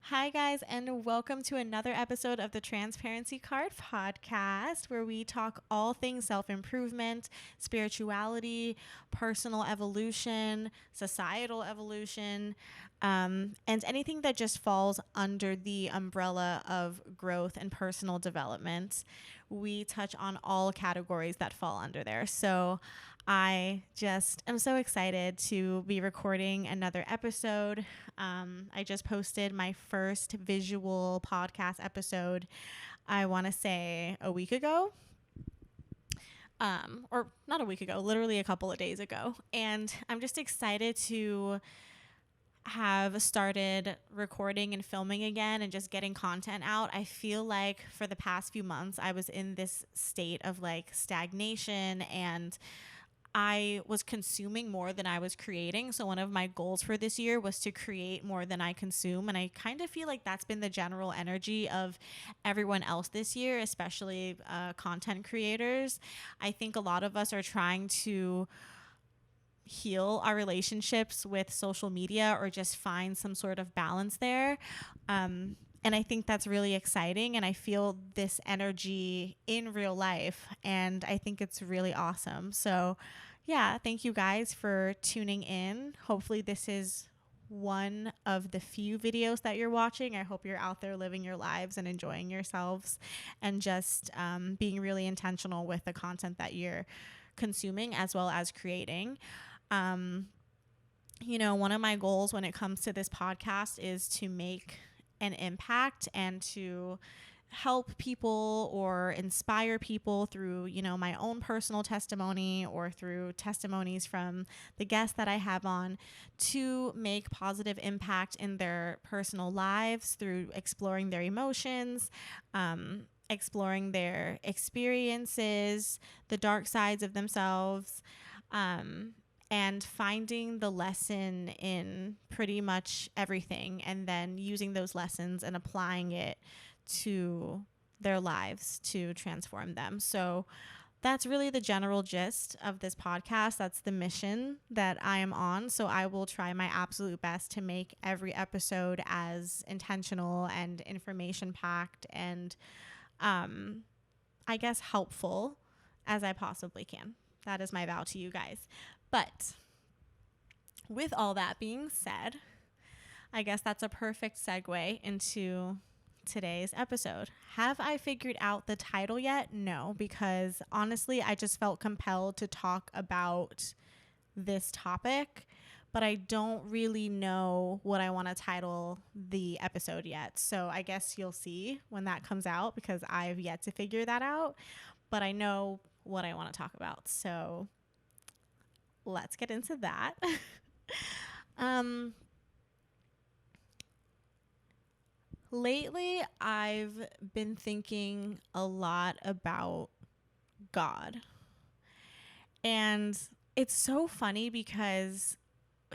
Hi, guys, and welcome to another episode of the Transparency Card podcast, where we talk all things self improvement, spirituality, personal evolution, societal evolution, and anything that just falls under the umbrella of growth and personal development. We touch on all categories that fall under there. So, I just am so excited to be recording another episode. I just posted my first visual podcast episode, I want to say a week ago. Or not a week ago, literally a couple of days ago. And I'm just excited to have started recording and filming again and just getting content out. I feel like for the past few months, I was in this state of like stagnation, and I was consuming more than I was creating. So one of my goals for this year was to create more than I consume. And I kind of feel like that's been the general energy of everyone else this year, especially content creators. I think a lot of us are trying to heal our relationships with social media or just find some sort of balance there. And I think that's really exciting. And I feel this energy in real life. And I think it's really awesome. So, yeah, thank you guys for tuning in. Hopefully, this is one of the few videos that you're watching. I hope you're out there living your lives and enjoying yourselves and just being really intentional with the content that you're consuming as well as creating. One of my goals when it comes to this podcast is to make an impact and to help people or inspire people through, my own personal testimony or through testimonies from the guests that I have on to make positive impact in their personal lives through exploring their emotions, exploring their experiences, the dark sides of themselves, and finding the lesson in pretty much everything, and then using those lessons and applying it to their lives to transform them. So that's really the general gist of this podcast. That's the mission that I am on. So I will try my absolute best to make every episode as intentional and information packed and I guess helpful as I possibly can. That is my vow to you guys. But with all that being said, I guess that's a perfect segue into today's episode. Have I figured out the title yet? No, because honestly, I just felt compelled to talk about this topic, but I don't really know what I want to title the episode yet. So I guess you'll see when that comes out because I've yet to figure that out, but I know what I want to talk about. So let's get into that. Lately, I've been thinking a lot about God. And it's so funny because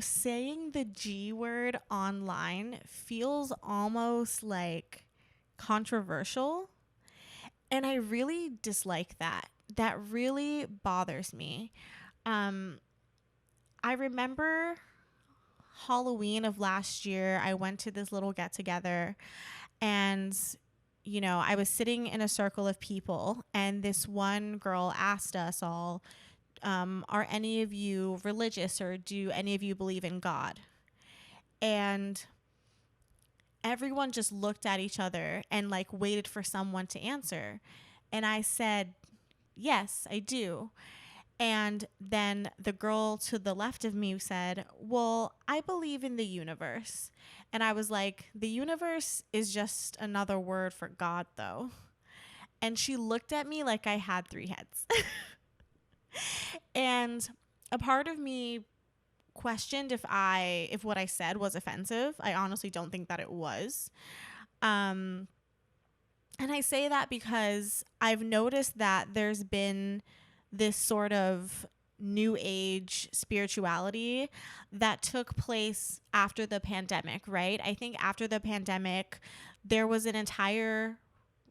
saying the G word online feels almost like controversial. And I really dislike that. That really bothers me. I remember Halloween of last year, I went to this little get together and I was sitting in a circle of people, and this one girl asked us all, are any of you religious, or do any of you believe in God? And everyone just looked at each other and like waited for someone to answer. And I said, yes, I do. And then the girl to the left of me said, well, I believe in the universe. And I was like, the universe is just another word for God, though. And she looked at me like I had three heads. And a part of me questioned if what I said was offensive. I honestly don't think that it was. And I say that because I've noticed that there's been this sort of new age spirituality that took place after the pandemic, right? I think after the pandemic, there was an entire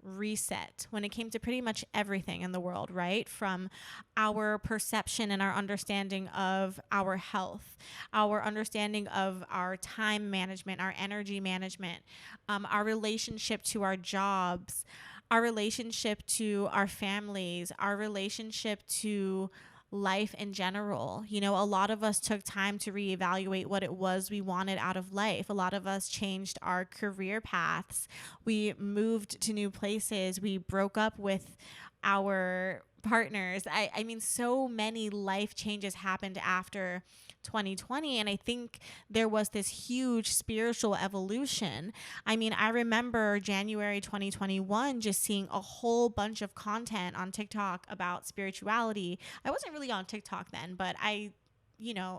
reset when it came to pretty much everything in the world, right? From our perception and our understanding of our health, our understanding of our time management, our energy management, our relationship to our jobs, our relationship to our families, our relationship to life in general. You know, a lot of us took time to reevaluate what it was we wanted out of life. A lot of us changed our career paths. We moved to new places. We broke up with our partners. I mean, so many life changes happened after 2020. And I think there was this huge spiritual evolution. I mean, I remember January 2021 just seeing a whole bunch of content on TikTok about spirituality. I wasn't really on TikTok then, but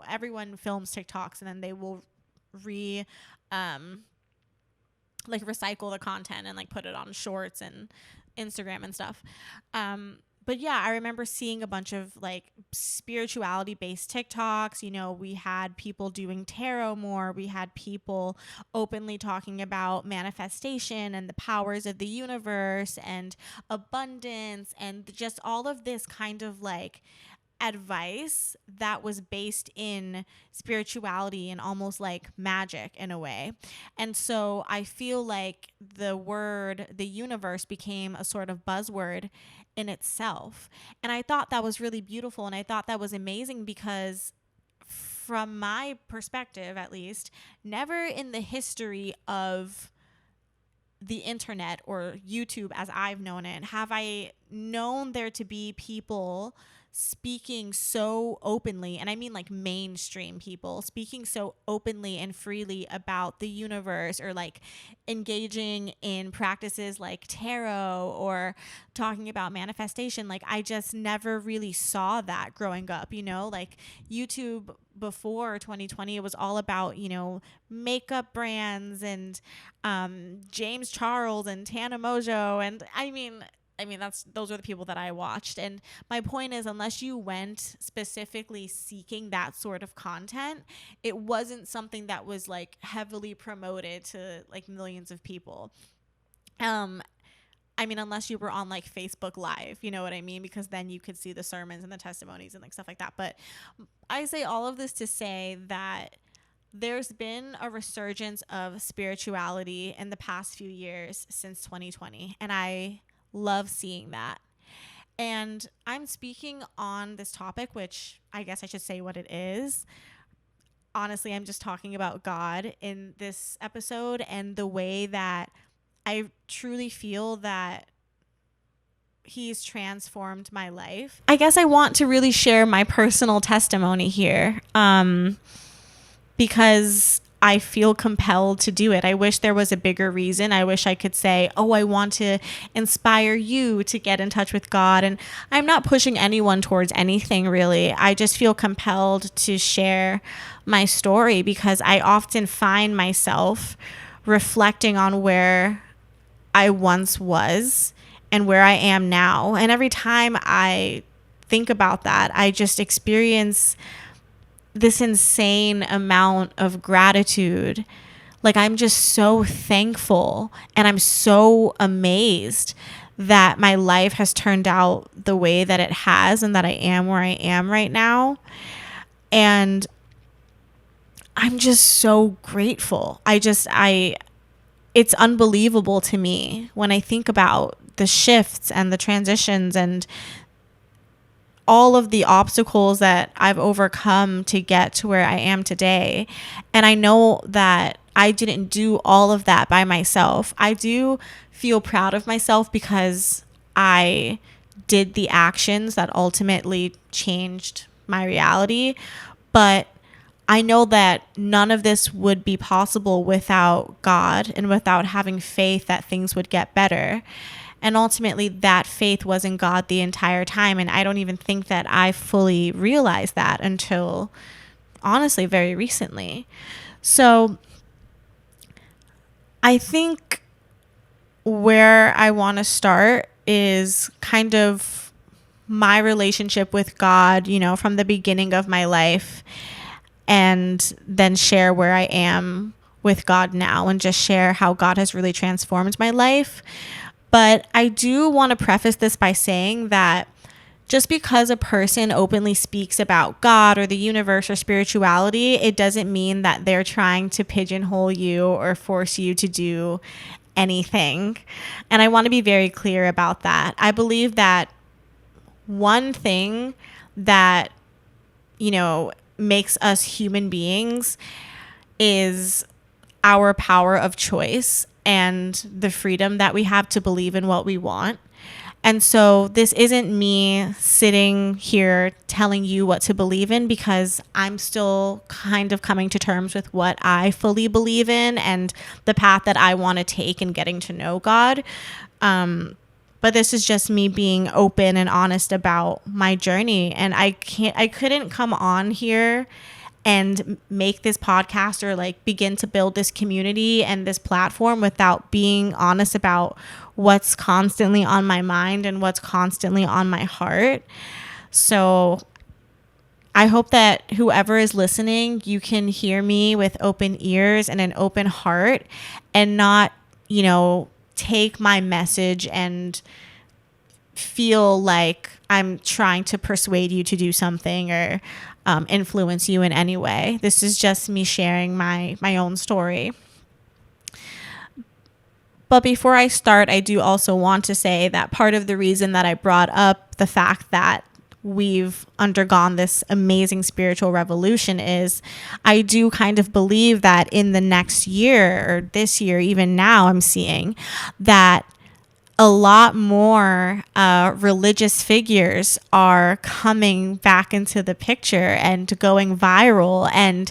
everyone films TikToks and then they will recycle the content and like put it on shorts and Instagram and stuff. But yeah, I remember seeing a bunch of like spirituality based TikToks. You know, we had people doing tarot more. We had people openly talking about manifestation and the powers of the universe and abundance and just all of this kind of like advice that was based in spirituality and almost like magic in a way. And so I feel like the universe became a sort of buzzword in itself. And I thought that was really beautiful. And I thought that was amazing because from my perspective, at least, never in the history of the internet or YouTube as I've known it, have I known there to be people speaking so openly, and I mean like mainstream people speaking so openly and freely about the universe, or like engaging in practices like tarot or talking about manifestation. Like I just never really saw that growing up, you know, like YouTube before 2020, it was all about, you know, makeup brands and James Charles and Tana Mojo. And I mean, those are the people that I watched. And my point is, unless you went specifically seeking that sort of content, it wasn't something that was like heavily promoted to like millions of people. I mean, unless you were on like Facebook Live, you know what I mean? Because then you could see the sermons and the testimonies and like stuff like that. But I say all of this to say that there's been a resurgence of spirituality in the past few years since 2020. And I love seeing that. And I'm speaking on this topic, which I guess I should say what it is. Honestly, I'm just talking about God in this episode and the way that I truly feel that He's transformed my life. I guess I want to really share my personal testimony here, because I feel compelled to do it. I wish there was a bigger reason. I wish I could say, oh, I want to inspire you to get in touch with God. And I'm not pushing anyone towards anything, really. I just feel compelled to share my story because I often find myself reflecting on where I once was and where I am now. And every time I think about that, I just experience this insane amount of gratitude. Like I'm just so thankful and I'm so amazed that my life has turned out the way that it has and that I am where I am right now. And I'm just so grateful. It's unbelievable to me when I think about the shifts and the transitions and all of the obstacles that I've overcome to get to where I am today. And I know that I didn't do all of that by myself. I do feel proud of myself because I did the actions that ultimately changed my reality. But I know that none of this would be possible without God and without having faith that things would get better. And ultimately, that faith was in God the entire time. And I don't even think that I fully realized that until, honestly, very recently. So I think where I want to start is kind of my relationship with God, you know, from the beginning of my life, and then share where I am with God now and just share how God has really transformed my life. But I do want to preface this by saying that just because a person openly speaks about God or the universe or spirituality, it doesn't mean that they're trying to pigeonhole you or force you to do anything. And I want to be very clear about that. I believe that one thing that, makes us human beings is our power of choice and the freedom that we have to believe in what we want. And so this isn't me sitting here telling you what to believe in, because I'm still kind of coming to terms with what I fully believe in and the path that I want to take in getting to know God. But this is just me being open and honest about my journey. And I couldn't come on here and make this podcast or like begin to build this community and this platform without being honest about what's constantly on my mind and what's constantly on my heart. So I hope that whoever is listening, you can hear me with open ears and an open heart, and not, take my message and feel like I'm trying to persuade you to do something or influence you in any way. This is just me sharing my own story. But before I start, I do also want to say that part of the reason that I brought up the fact that we've undergone this amazing spiritual revolution is I do kind of believe that in the next year or this year, even now, I'm seeing that a lot more religious figures are coming back into the picture and going viral. And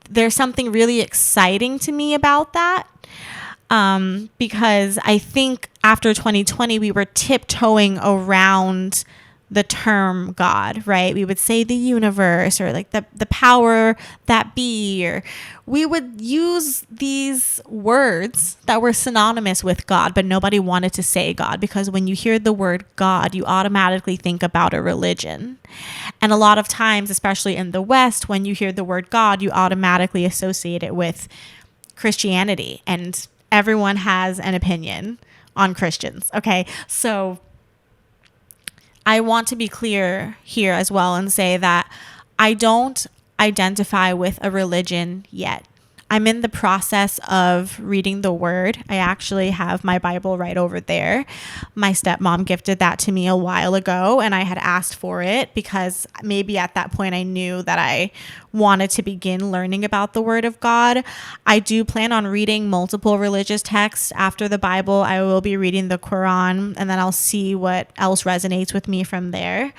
there's something really exciting to me about that. Because I think after 2020, we were tiptoeing around the term God, right? We would say the universe or like the power that be, or we would use these words that were synonymous with God, but nobody wanted to say God, because when you hear the word God, you automatically think about a religion. And a lot of times, especially in the West, when you hear the word God, you automatically associate it with Christianity, and everyone has an opinion on Christians. Okay. So I want to be clear here as well and say that I don't identify with a religion yet. I'm in the process of reading the Word. I actually have my Bible right over there. My stepmom gifted that to me a while ago, and I had asked for it because maybe at that point I knew that I wanted to begin learning about the Word of God. I do plan on reading multiple religious texts after the Bible. I will be reading the Quran, and then I'll see what else resonates with me from there.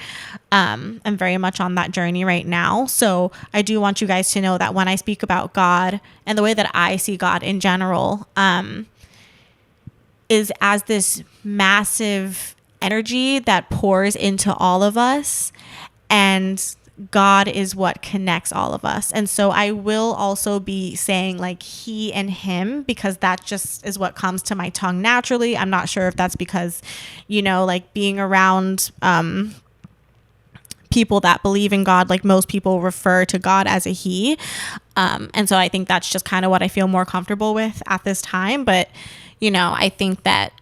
I'm very much on that journey right now. So I do want you guys to know that when I speak about God and the way that I see God in general, is as this massive energy that pours into all of us, and God is what connects all of us. And so I will also be saying like he and him, because that just is what comes to my tongue naturally. I'm not sure if that's because, like being around people that believe in God, like most people refer to God as a he. And so I think that's just kind of what I feel more comfortable with at this time. But, I think that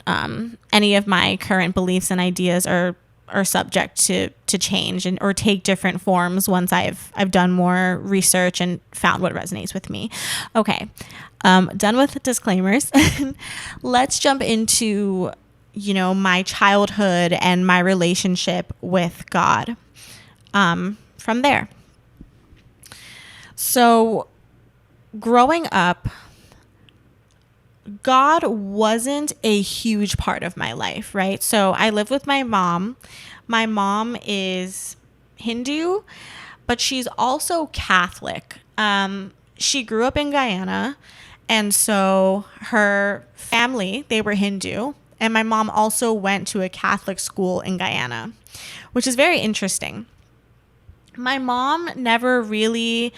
any of my current beliefs and ideas are subject to change or take different forms once I've done more research and found what resonates with me. Okay. Done with disclaimers. Let's jump into, my childhood and my relationship with God. From there. So growing up, God wasn't a huge part of my life, right? So I live with my mom. My mom is Hindu, but she's also Catholic. She grew up in Guyana, and so her family, they were Hindu, and my mom also went to a Catholic school in Guyana, which is very interesting. My mom never really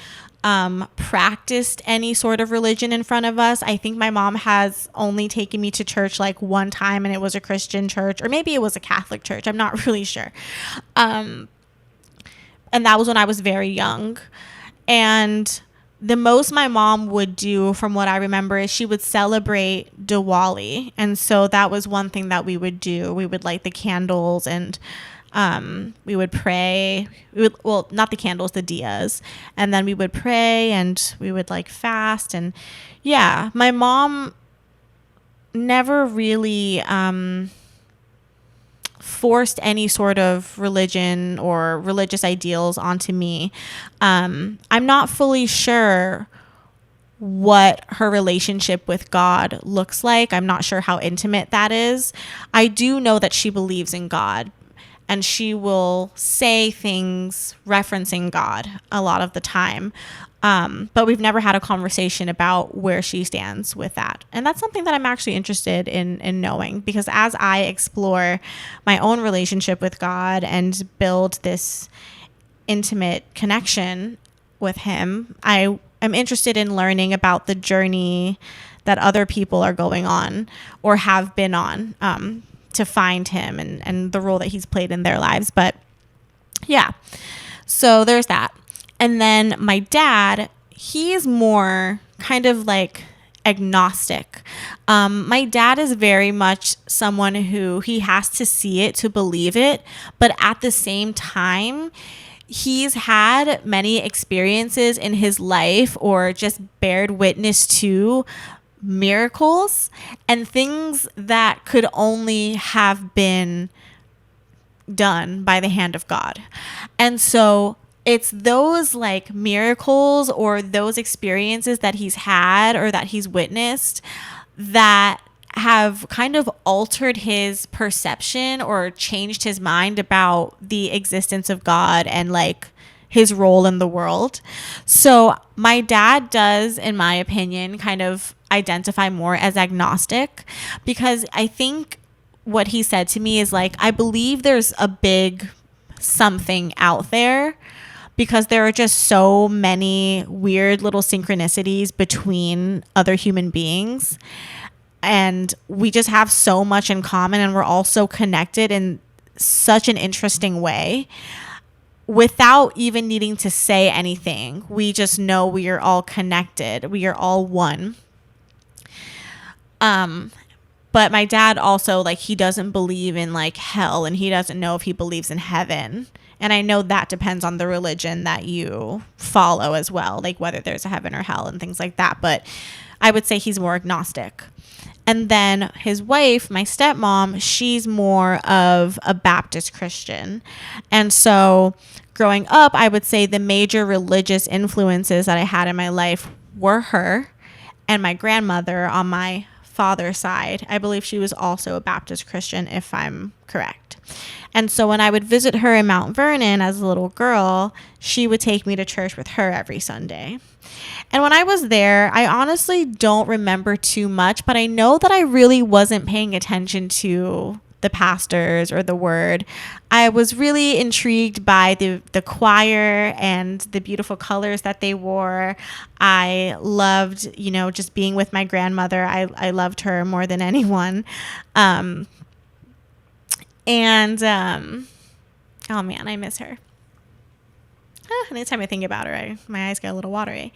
practiced any sort of religion in front of us. I think my mom has only taken me to church like one time, and it was a Christian church, or maybe it was a Catholic church. I'm not really sure. And that was when I was very young. And the most my mom would do, from what I remember, is she would celebrate Diwali. And so that was one thing that we would do. We would light the candles, and we would pray. Well, not the candles, the diyas. And then we would pray, and we would like fast. And yeah, my mom never really forced any sort of religion or religious ideals onto me. I'm not fully sure what her relationship with God looks like. I'm not sure how intimate that is. I do know that she believes in God, and she will say things referencing God a lot of the time. But we've never had a conversation about where she stands with that. And that's something that I'm actually interested in knowing, because as I explore my own relationship with God and build this intimate connection with him, I am interested in learning about the journey that other people are going on or have been on, to find him, and the role that he's played in their lives. But yeah, so there's that. And then my dad, he's more kind of like agnostic. My dad is very much someone who he has to see it to believe it, but at the same time, he's had many experiences in his life, or just bared witness to miracles and things that could only have been done by the hand of God. And so it's those like miracles or those experiences that he's had or that he's witnessed that have kind of altered his perception or changed his mind about the existence of God and like his role in the world. So my dad does, in my opinion, kind of identify more as agnostic, because I think what he said to me is like, I believe there's a big something out there, because there are just so many weird little synchronicities between other human beings. And we just have so much in common, and we're all so connected in such an interesting way without even needing to say anything. We just know we are all connected. We are all one. But my dad also, like, he doesn't believe in like hell, and he doesn't know if he believes in heaven. And I know that depends on the religion that you follow as well, like whether there's a heaven or hell and things like that. But I would say he's more agnostic. And then his wife, my stepmom, she's more of a Baptist Christian. And so growing up, I would say the major religious influences that I had in my life were her and my grandmother on my father's side. I believe she was also a Baptist Christian, if I'm correct. And so when I would visit her in Mount Vernon as a little girl, she would take me to church with her every Sunday. And when I was there, I honestly don't remember too much, but I know that I really wasn't paying attention to the pastors or the word. I was really intrigued by the choir and the beautiful colors that they wore. I loved, just being with my grandmother. I loved her more than anyone. Oh man, I miss her. Anytime I think about her, my eyes get a little watery.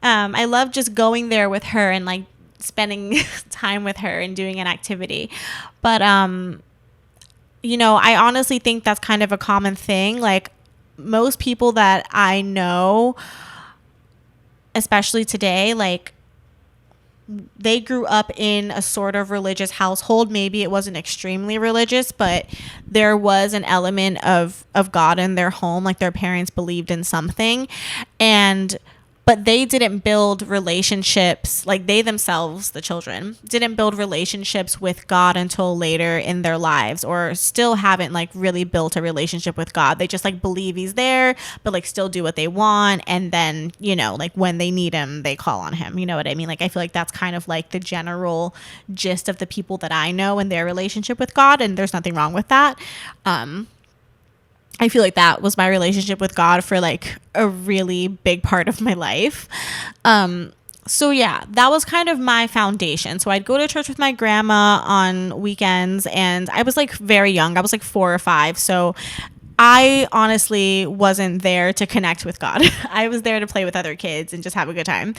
I love just going there with her and like spending time with her and doing an activity. But, I honestly think that's kind of a common thing. Like most people that I know, especially today, like they grew up in a sort of religious household. Maybe it wasn't extremely religious, but there was an element of God in their home. Like their parents believed in something, but they didn't build relationships, like they themselves, the children, didn't build relationships with God until later in their lives, or still haven't like really built a relationship with God. They just like believe he's there, but like still do what they want. And then, like when they need him, they call on him. You know what I mean? Like, I feel like that's kind of like the general gist of the people that I know and their relationship with God. And there's nothing wrong with that. I feel like that was my relationship with God for like a really big part of my life. So yeah, that was kind of my foundation. So I'd go to church with my grandma on weekends, and I was like very young. I was like 4 or 5. So I honestly wasn't there to connect with God. I was there to play with other kids and just have a good time.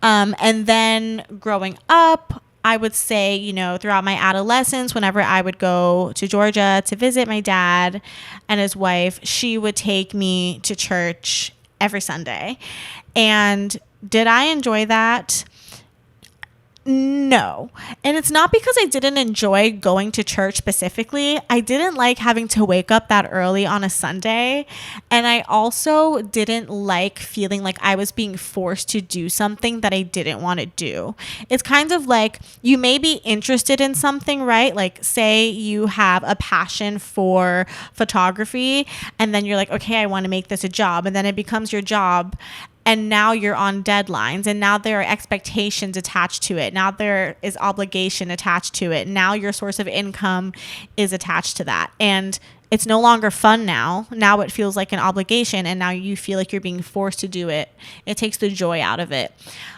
And then growing up, I would say, throughout my adolescence, whenever I would go to Georgia to visit my dad and his wife, she would take me to church every Sunday. And did I enjoy that? No. And it's not because I didn't enjoy going to church specifically. I didn't like having to wake up that early on a Sunday. And I also didn't like feeling like I was being forced to do something that I didn't want to do. It's kind of like you may be interested in something, right? Like, say you have a passion for photography, and then you're like, okay, I want to make this a job. And then it becomes your job. And now you're on deadlines, and now there are expectations attached to it. Now there is obligation attached to it. Now your source of income is attached to that. And it's no longer fun now. Now it feels like an obligation, and now you feel like you're being forced to do it. It takes the joy out of it.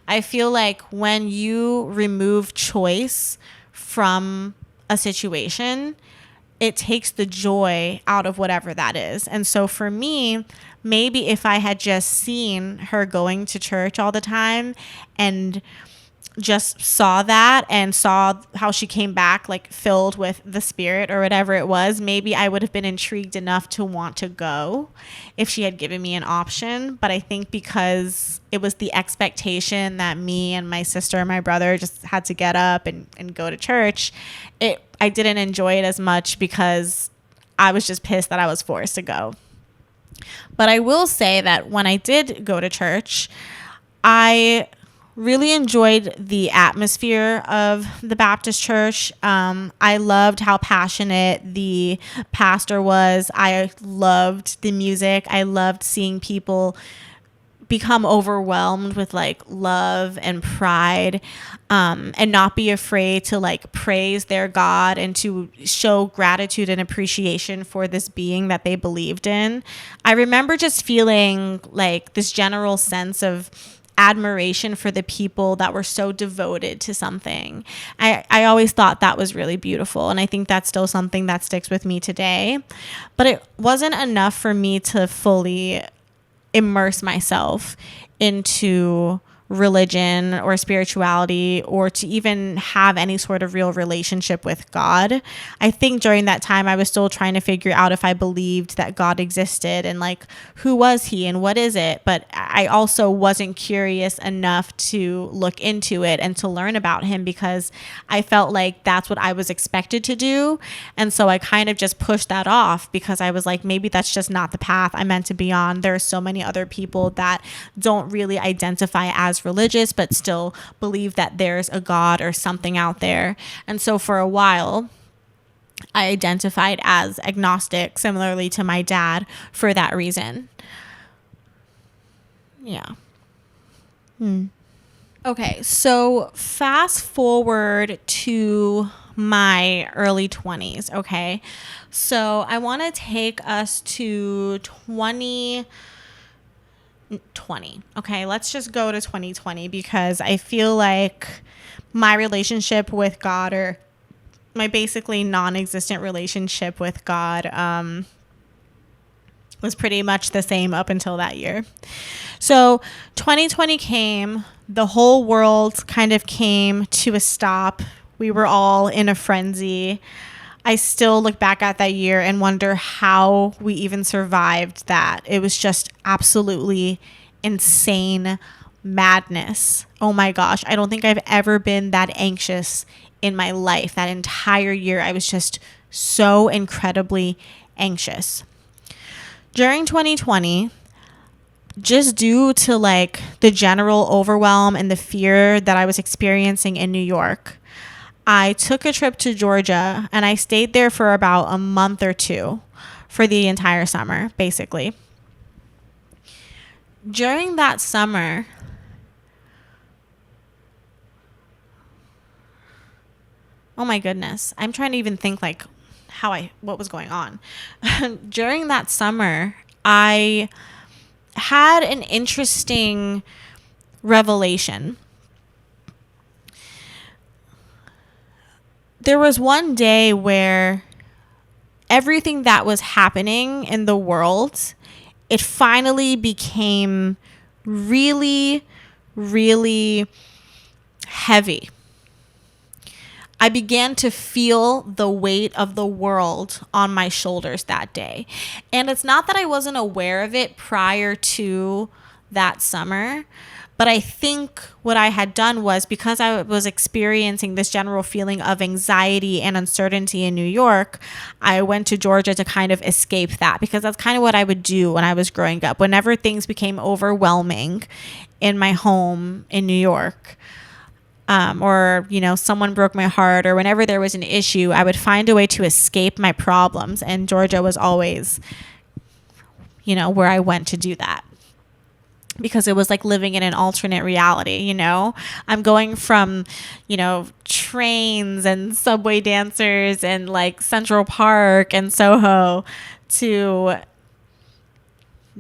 I feel like when you remove choice from a situation, it takes the joy out of whatever that is. And so for me, maybe if I had just seen her going to church all the time and just saw that and saw how she came back like filled with the Spirit or whatever it was, maybe I would have been intrigued enough to want to go if she had given me an option. But I think because it was the expectation that me and my sister and my brother just had to get up and go to church, I didn't enjoy it as much because I was just pissed that I was forced to go. But I will say that when I did go to church, I really enjoyed the atmosphere of the Baptist church. I loved how passionate the pastor was. I loved the music. I loved seeing people become overwhelmed with like love and pride, and not be afraid to like praise their God and to show gratitude and appreciation for this being that they believed in. I remember just feeling like this general sense of admiration for the people that were so devoted to something. I always thought that was really beautiful, and I think that's still something that sticks with me today. But it wasn't enough for me to fully immerse myself into religion or spirituality, or to even have any sort of real relationship with God. I think during that time I was still trying to figure out if I believed that God existed and like who was he and what is it, but I also wasn't curious enough to look into it and to learn about him because I felt like that's what I was expected to do. And so I kind of just pushed that off because I was like, maybe that's just not the path I'm meant to be on. There are so many other people that don't really identify as religious but still believe that there's a God or something out there. And so for a while I identified as agnostic, similarly to my dad, for that reason. Yeah. Okay, so fast forward to my early 20s, okay? So I want to take us to 2020. Okay, let's just go to 2020 because I feel like my relationship with God, or my basically non-existent relationship with God, was pretty much the same up until that year. So 2020 came, the whole world kind of came to a stop. We were all in a frenzy. I still look back at that year and wonder how we even survived that. It was just absolutely insane madness. Oh my gosh. I don't think I've ever been that anxious in my life. That entire year, I was just so incredibly anxious. During 2020, just due to like the general overwhelm and the fear that I was experiencing in New York, I took a trip to Georgia and I stayed there for about a month or two for the entire summer, basically. During that summer, oh my goodness, I'm trying to even think like what was going on. During that summer, I had an interesting revelation. There was one day where everything that was happening in the world, it finally became really, really heavy. I began to feel the weight of the world on my shoulders that day. And it's not that I wasn't aware of it prior to that summer, but I think what I had done was, because I was experiencing this general feeling of anxiety and uncertainty in New York, I went to Georgia to kind of escape that, because that's kind of what I would do when I was growing up. Whenever things became overwhelming in my home in New York, or, you know, someone broke my heart, or whenever there was an issue, I would find a way to escape my problems. And Georgia was always, you know, where I went to do that, because it was like living in an alternate reality. You know, I'm going from, you know, trains and subway dancers and like Central Park and Soho to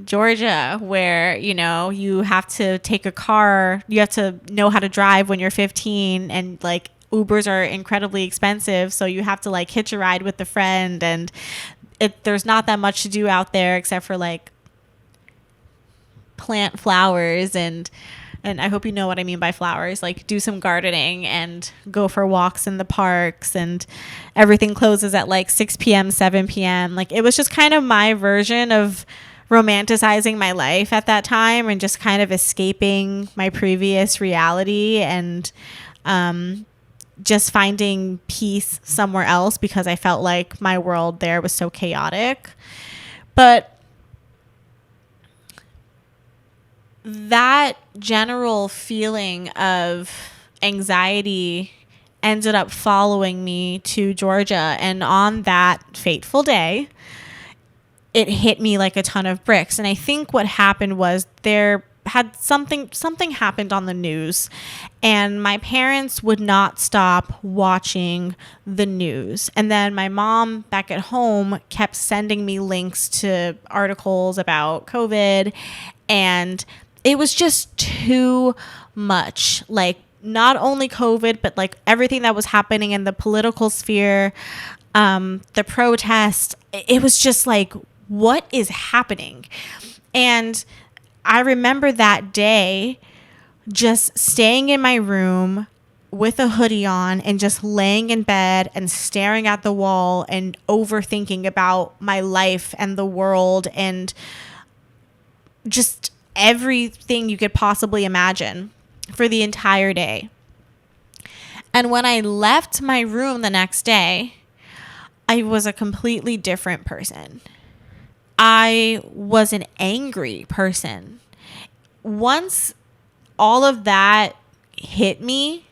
Georgia, where, you know, you have to take a car, you have to know how to drive when you're 15, and like Ubers are incredibly expensive, so you have to like hitch a ride with a friend, and there's not that much to do out there except for like plant flowers, and I hope you know what I mean by flowers, like do some gardening and go for walks in the parks, and everything closes at like 6 p.m., 7 p.m. Like, it was just kind of my version of romanticizing my life at that time, and just kind of escaping my previous reality, and just finding peace somewhere else, because I felt like my world there was so chaotic. But that general feeling of anxiety ended up following me to Georgia, and on that fateful day, it hit me like a ton of bricks. And I think what happened was there had something happened on the news, and my parents would not stop watching the news. And then my mom back at home kept sending me links to articles about COVID, and it was just too much. Like, not only COVID, but like everything that was happening in the political sphere, the protest. It was just like, what is happening? And I remember that day just staying in my room with a hoodie on and just laying in bed and staring at the wall and overthinking about my life and the world and just everything you could possibly imagine for the entire day. And when I left my room the next day, I was a completely different person. I was an angry person. Once all of that hit me,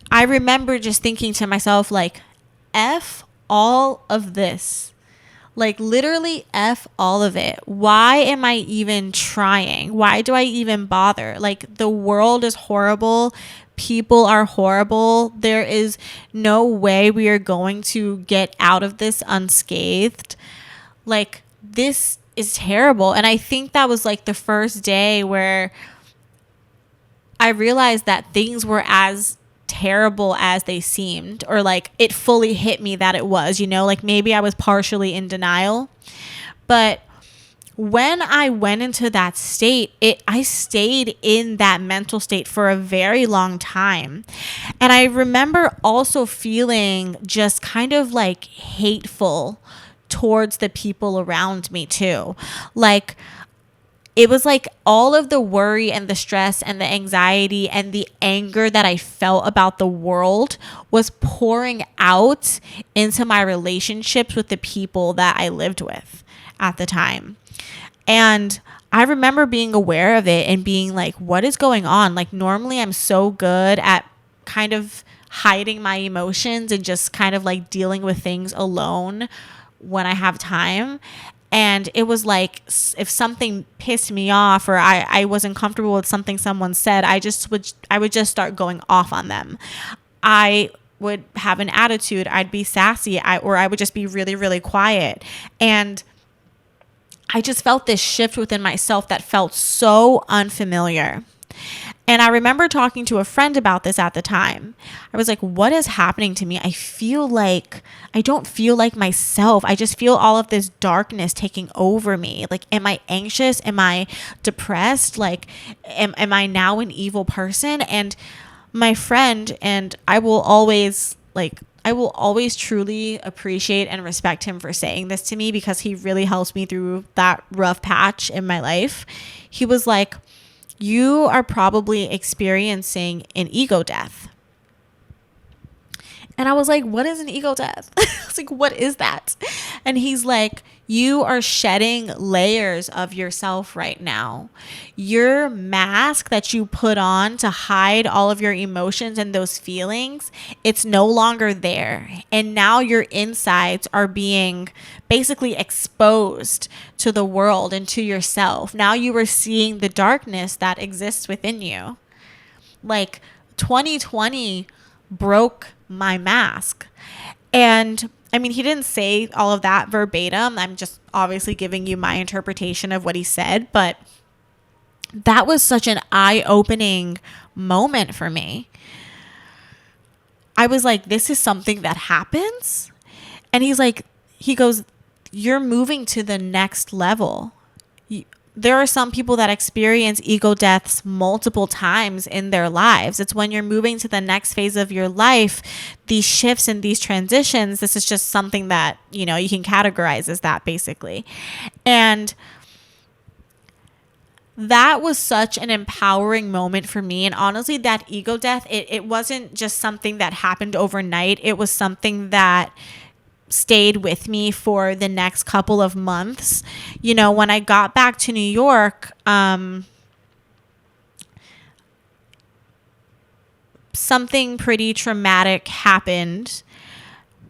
I remember just thinking to myself, like, F all of this. Like, literally F all of it. Why am I even trying? Why do I even bother? Like, the world is horrible. People are horrible. There is no way we are going to get out of this unscathed. Like, this is terrible. And I think that was like the first day where I realized that things were as terrible as they seemed, or like it fully hit me that it was, you know, like maybe I was partially in denial. But when I went into that state, I stayed in that mental state for a very long time. And I remember also feeling just kind of like hateful towards the people around me too. Like, it was like all of the worry and the stress and the anxiety and the anger that I felt about the world was pouring out into my relationships with the people that I lived with at the time. And I remember being aware of it and being like, what is going on? Like, normally I'm so good at kind of hiding my emotions and just kind of like dealing with things alone when I have time. And it was like, if something pissed me off or I wasn't comfortable with something someone said, I would just start going off on them. I would have an attitude. I'd be sassy, or I would just be really, really quiet. And I just felt this shift within myself that felt so unfamiliar. And I remember talking to a friend about this at the time. I was like, what is happening to me? I don't feel like myself. I just feel all of this darkness taking over me. Like, am I anxious? Am I depressed? Like, am I now an evil person? And my friend, and I will always truly appreciate and respect him for saying this to me, because he really helps me through that rough patch in my life. He was like, you are probably experiencing an ego death. And I was like, what is an ego death? I was like, what is that? And he's like, you are shedding layers of yourself right now. Your mask that you put on to hide all of your emotions and those feelings, it's no longer there. And now your insides are being basically exposed to the world and to yourself. Now you are seeing the darkness that exists within you. Like, 2020 broke my mask. And I mean, he didn't say all of that verbatim. I'm just obviously giving you my interpretation of what he said, but that was such an eye-opening moment for me. I was like, this is something that happens? And he goes, you're moving to the next level. There are some people that experience ego deaths multiple times in their lives. It's when you're moving to the next phase of your life, these shifts and these transitions, this is just something that, you can categorize as that, basically. And that was such an empowering moment for me. And honestly, that ego death, it wasn't just something that happened overnight. It was something that stayed with me for the next couple of months. When I got back to New York, something pretty traumatic happened,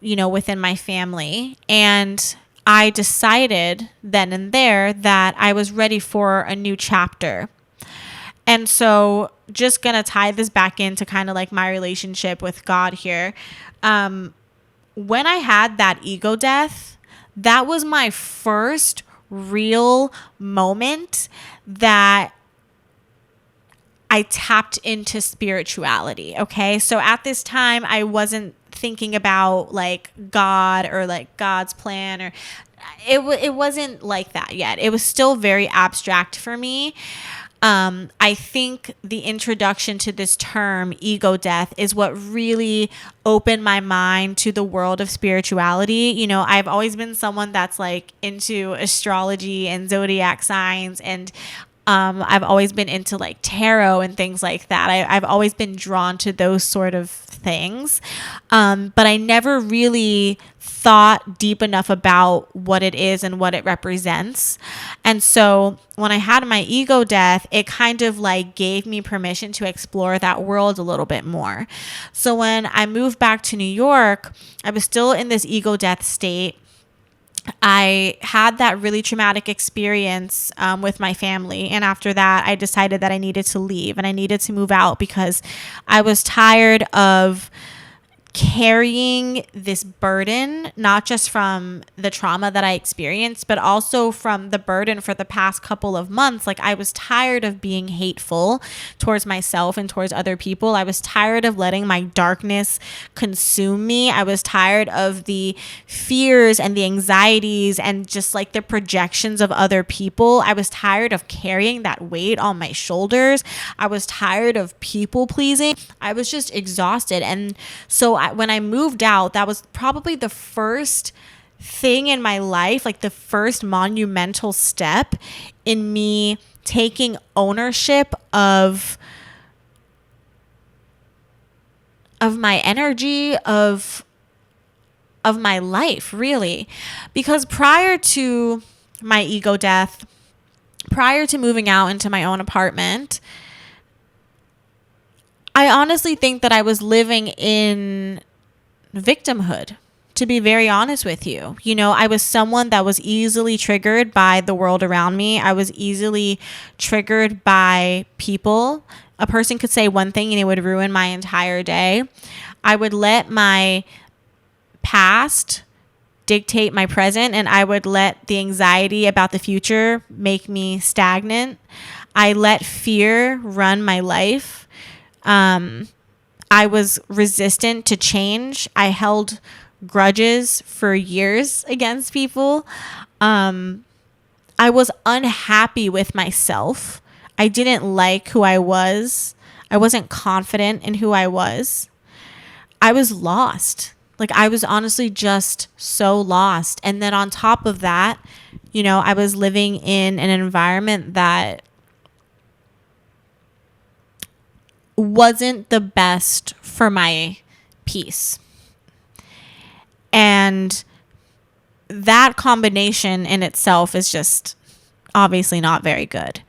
within my family. And I decided then and there that I was ready for a new chapter. And so, just gonna tie this back into kind of like my relationship with God here. When I had that ego death, that was my first real moment that I tapped into spirituality. Okay. So at this time, I wasn't thinking about like God or like God's plan, or it wasn't like that yet. It was still very abstract for me. I think the introduction to this term, ego death, is what really opened my mind to the world of spirituality. I've always been someone that's like into astrology and zodiac signs, and I've always been into like tarot and things like that. I've always been drawn to those sort of things. But I never really thought deep enough about what it is and what it represents. And so when I had my ego death, it kind of like gave me permission to explore that world a little bit more. So when I moved back to New York, I was still in this ego death state. I had that really traumatic experience with my family. And after that, I decided that I needed to leave and I needed to move out because I was tired of carrying this burden, not just from the trauma that I experienced, but also from the burden for the past couple of months. Like, I was tired of being hateful towards myself and towards other people. I was tired of letting my darkness consume me. I was tired of the fears and the anxieties and just like the projections of other people. I was tired of carrying that weight on my shoulders. I was tired of people pleasing. I was just exhausted. And so when I moved out, that was probably the first thing in my life, like the first monumental step in me taking ownership of my energy, of my life, really. Because prior to my ego death, prior to moving out into my own apartment, I honestly think that I was living in victimhood, to be very honest with you. I was someone that was easily triggered by the world around me. I was easily triggered by people. A person could say one thing and it would ruin my entire day. I would let my past dictate my present, and I would let the anxiety about the future make me stagnant. I let fear run my life. I was resistant to change. I held grudges for years against people. I was unhappy with myself. I didn't like who I was. I wasn't confident in who I was. I was lost. Like, I was honestly just so lost. And then on top of that, I was living in an environment that wasn't the best for my peace. And that combination in itself is just obviously not very good.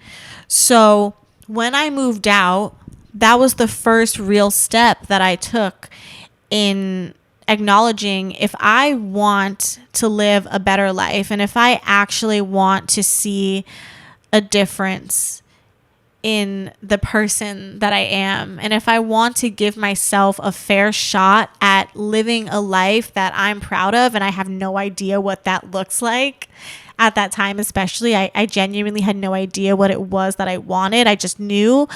So when I moved out, that was the first real step that I took in acknowledging, if I want to live a better life and if I actually want to see a difference in the person that I am, and if I want to give myself a fair shot at living a life that I'm proud of, and I have no idea what that looks like at that time, especially, I genuinely had no idea what it was that I wanted. I just knew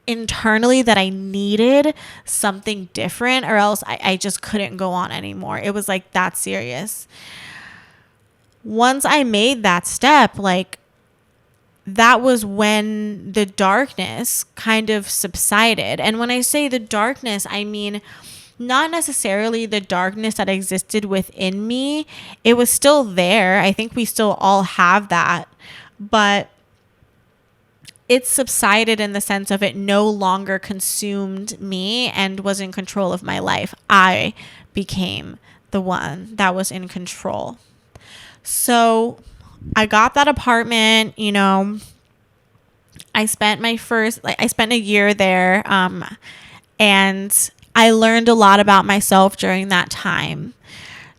internally that I needed something different, or else I just couldn't go on anymore. It was like that serious. Once I made that step, like, that was when the darkness kind of subsided. And when I say the darkness, I mean not necessarily the darkness that existed within me. It was still there. I think we still all have that. But it subsided in the sense of it no longer consumed me and was in control of my life. I became the one that was in control. So I got that apartment, I spent a year there, and I learned a lot about myself during that time.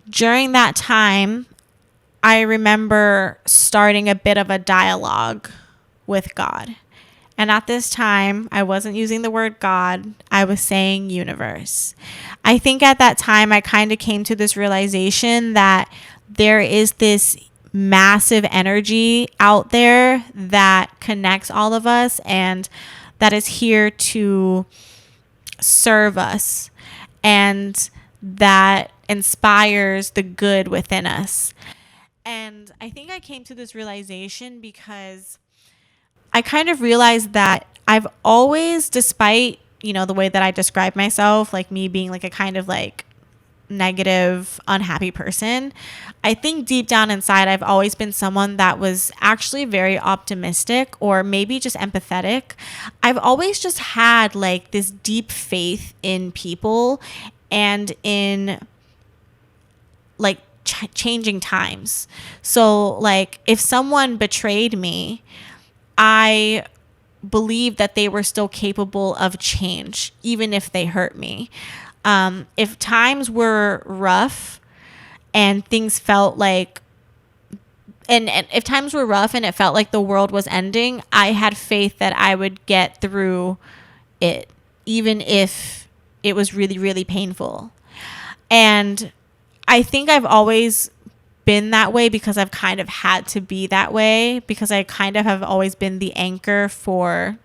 During that time, I remember starting a bit of a dialogue with God. And at this time, I wasn't using the word God. I was saying universe. I think at that time, I kind of came to this realization that there is this massive energy out there that connects all of us and that is here to serve us and that inspires the good within us. And I think I came to this realization because I kind of realized that I've always, despite, the way that I describe myself, like me being like a kind of like negative, unhappy person, I think deep down inside, I've always been someone that was actually very optimistic or maybe just empathetic. I've always just had like this deep faith in people and in like changing times. So like if someone betrayed me, I believed that they were still capable of change, even if they hurt me. If times were rough and things felt like, and if times were rough and it felt like the world was ending, I had faith that I would get through it, even if it was really, really painful. And I think I've always been that way because I've kind of had to be that way, because I kind of have always been the anchor for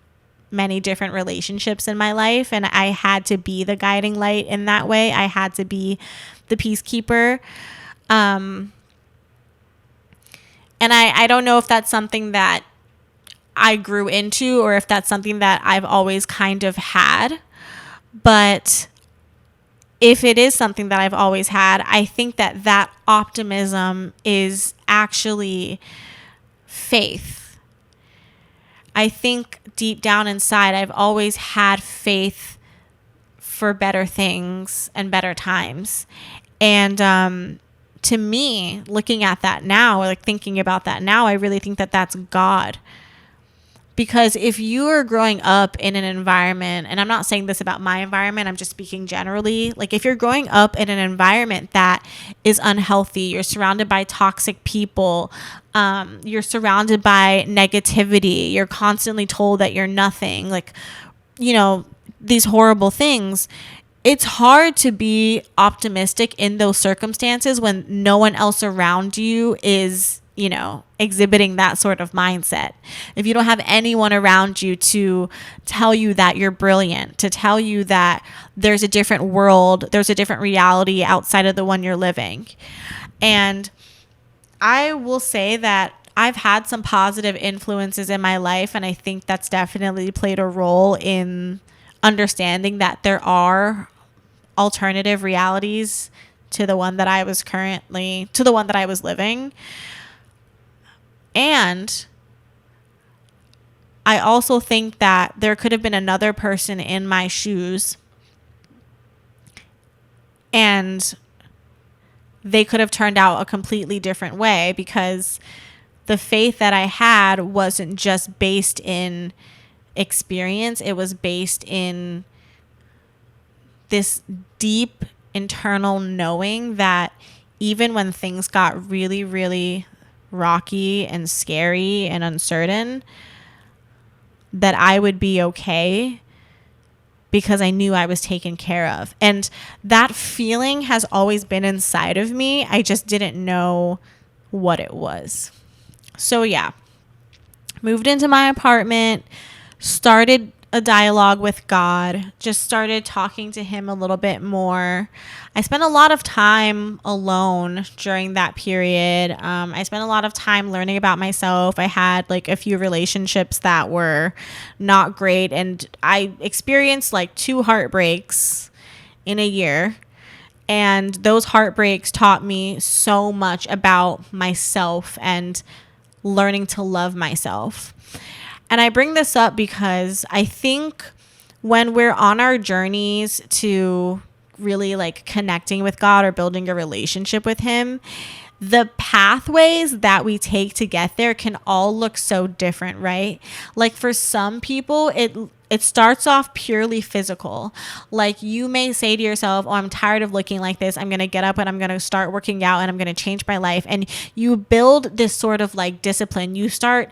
many different relationships in my life, and I had to be the guiding light in that way. I had to be the peacekeeper. And I don't know if that's something that I grew into or if that's something that I've always kind of had. But if it is something that I've always had, I think that optimism is actually faith. I think deep down inside, I've always had faith for better things and better times. And to me, looking at that now, or like thinking about that now, I really think that that's God. Because if you are growing up in an environment, and I'm not saying this about my environment, I'm just speaking generally, like if you're growing up in an environment that is unhealthy, you're surrounded by toxic people, you're surrounded by negativity, you're constantly told that you're nothing, like, these horrible things, it's hard to be optimistic in those circumstances when no one else around you is exhibiting that sort of mindset, if you don't have anyone around you to tell you that you're brilliant, to tell you that there's a different world, there's a different reality outside of the one you're living. And I will say that I've had some positive influences in my life, and I think that's definitely played a role in understanding that there are alternative realities to the one that I was living. And I also think that there could have been another person in my shoes, and they could have turned out a completely different way, because the faith that I had wasn't just based in experience. It was based in this deep internal knowing that even when things got really, really rocky and scary and uncertain, that I would be okay because I knew I was taken care of. And that feeling has always been inside of me. I just didn't know what it was. So yeah, moved into my apartment, started a dialogue with God, just started talking to him a little bit more. I spent a lot of time alone during that period. I spent a lot of time learning about myself. I had like a few relationships that were not great, and I experienced like 2 heartbreaks in a year. And those heartbreaks taught me so much about myself and learning to love myself. And I bring this up because I think when we're on our journeys to really like connecting with God or building a relationship with him, the pathways that we take to get there can all look so different, right? Like for some people, it starts off purely physical. Like you may say to yourself, oh, I'm tired of looking like this. I'm going to get up and I'm going to start working out and I'm going to change my life. And you build this sort of like discipline. You start